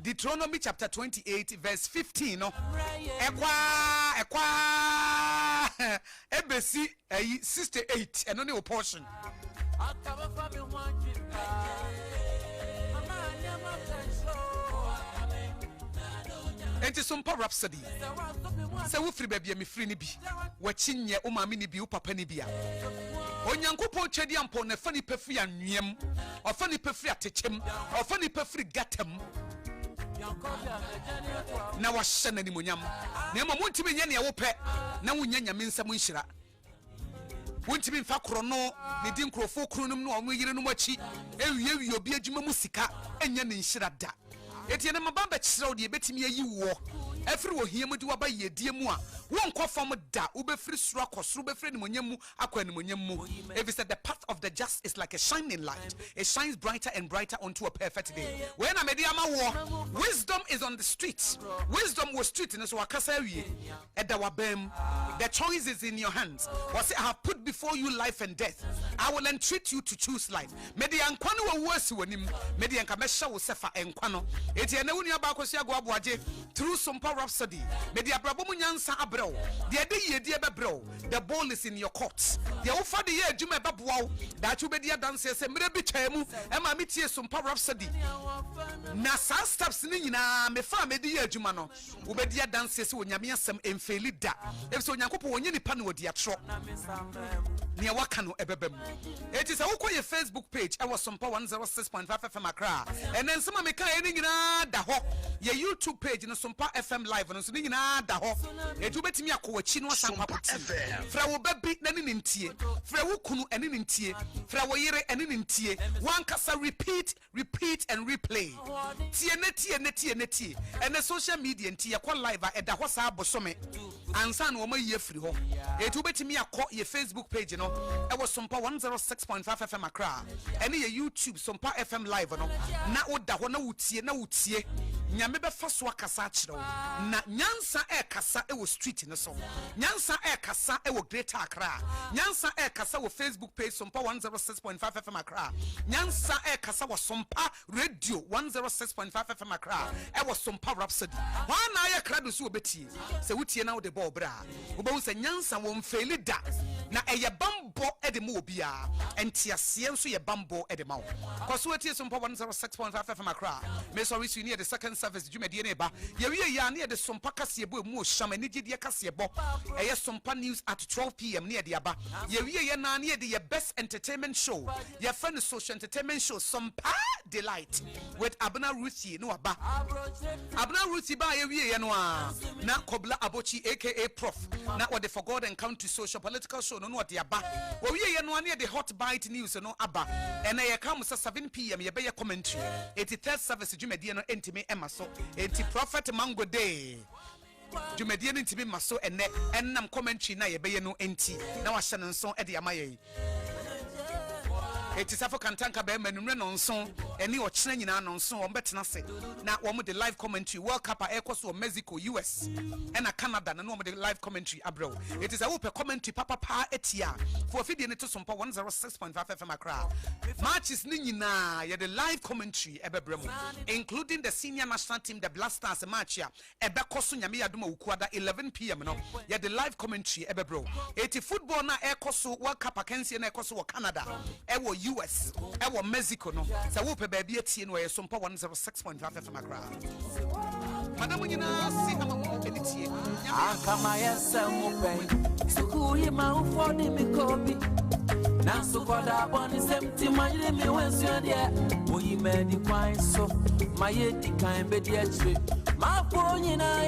Deuteronomy chapter 28 verse 15 no ekwa ebesi 68 eno ne o portion enti Sompa Rhapsody se wo free babia me free ni bi wachinye o maame ni bi o papa ni bia onyankopon twedi ampo na fani pefri anwem ofani pefri atechem ofani pefri gatam na wahye na nimonyam na ema montimi nya ne wo pe na wonya nyame nsam nhyira wontimi mfa krono ne di nkrofo kronum no omo yire no machi ewie obi adwuma mu sika enya ne nhyira da etie na mabamba kyerɛ wo de betimi ayi wo efiri wo hia mu di waba yedie mu a won kofam da ubefiri suru akosuru befiri ni monyam mu akwa ni monyam mu if said the path of the just is like a shining light it shines brighter and brighter unto a perfect day when amediama wo wisdom is on the street wisdom was street in so akasa wie eda wabam the choice is in your hands was I have put before you life and death I will entreat you to choose life median kwano wo wasi wonim median ka mesha wo sefa enkwano eti ene wuni aba Akosua Aboagye through Sompa Rhapsody media brabo mu nyansa abrew de de yedi ebebrew the ball is in your court de wo fa de ye adwuma ebeboa da chu be dia dance se mire bi twaamu e ma metie Sompa Rhapsody na sa steps ni nyina me fa me de ye adwuma no wo be dia dance se onyame asem emfeli da e so onyankopon onye nipa na odi atro ne waka no ebebem it is a wo koye Facebook page e was Sompa 106.5 FM Accra and then some me kan eni nyina da ho ye YouTube page no Sompa FM live no so ni nyina da ho eju betimi akowachi no asan kwapoti fra wo babi na ni ntie fra wo kunu eni ntie fra wo yire eni ntie one kasa repeat and replay tie and the social media ntie kwa live e da ho sa bosome ansa na wo ma ye firi ho eju betimi akọ ye Facebook page no e was Sompa 106.5 FM Accra ene ye YouTube Sompa FM live no na wo da ho na wutie nyame be fa so akasa akire na nyansa e kasa e wo street ne so nyansa e kasa e wo Greater Accra nyansa e kasa wo Facebook page Sompa 106.5 FM Accra nyansa e kasa wo Sompa radio 106.5 FM Accra e wo Sompa Rhapsody wa na ye krado so obetie se wutie na wo de ball bra wo be wo se nyansa wo mfeli da na eye bambo edema obia entiasie nso ye bambo edema wo kwaso atie Sompa 106.5 FM Accra me sorry so near the second service dwumade ne ba ye wie ya ne de Sompa kase bo mu ohama ne gide kase bo eye Sompa news at 12 p.m. ne de aba ye wie ye na ne de ye best entertainment show ye friend social entertainment show Sompa Delight with Abna Ruthie no aba Abna Ruthie ba ye wie ye no a na Kobla Abochi aka Prof na what the for God and County social political show no what the aba wo wie ye no near the hot bite news no aba and ye come 7 p.m. ye be ye commentary 83rd service dwumade no entime ema so enti Prophet Mango Day dwumade no entime maso enne ennam commentary na ye be ye no enti na wa hye nso e de amaye It is a Kantanka Beman Renonson, and you are training on so on Betnase. Now, one with the live commentary, World Cup, Akosua, Mexico, US, and a Canada, and one with the live commentary abroad. It is a open commentary, Papa Pa Etia, for feeding it to Sompa 106.5 FM Accra. March is Nina, the live commentary, Ebebremo, including the senior national team, the Blasters, Marchia, Ebekosu Yamia Duma Ukwada, 11 p.m. No, yeah, the live commentary, Ebebro. 80 football na Akosu, World Cup, Akensi, and Akosu, Canada, Ewo US, Ewo Mexico, no, so whoop baby at TN where Sompa 106.5 FM Accra. Madam, you know, see, I'm a mobility. I come, I am so cool, you mouth for the Mikobi. Now, so called up on the same team, my name is there. We made the wine, so my 80 kind, but yet, my phone, you know,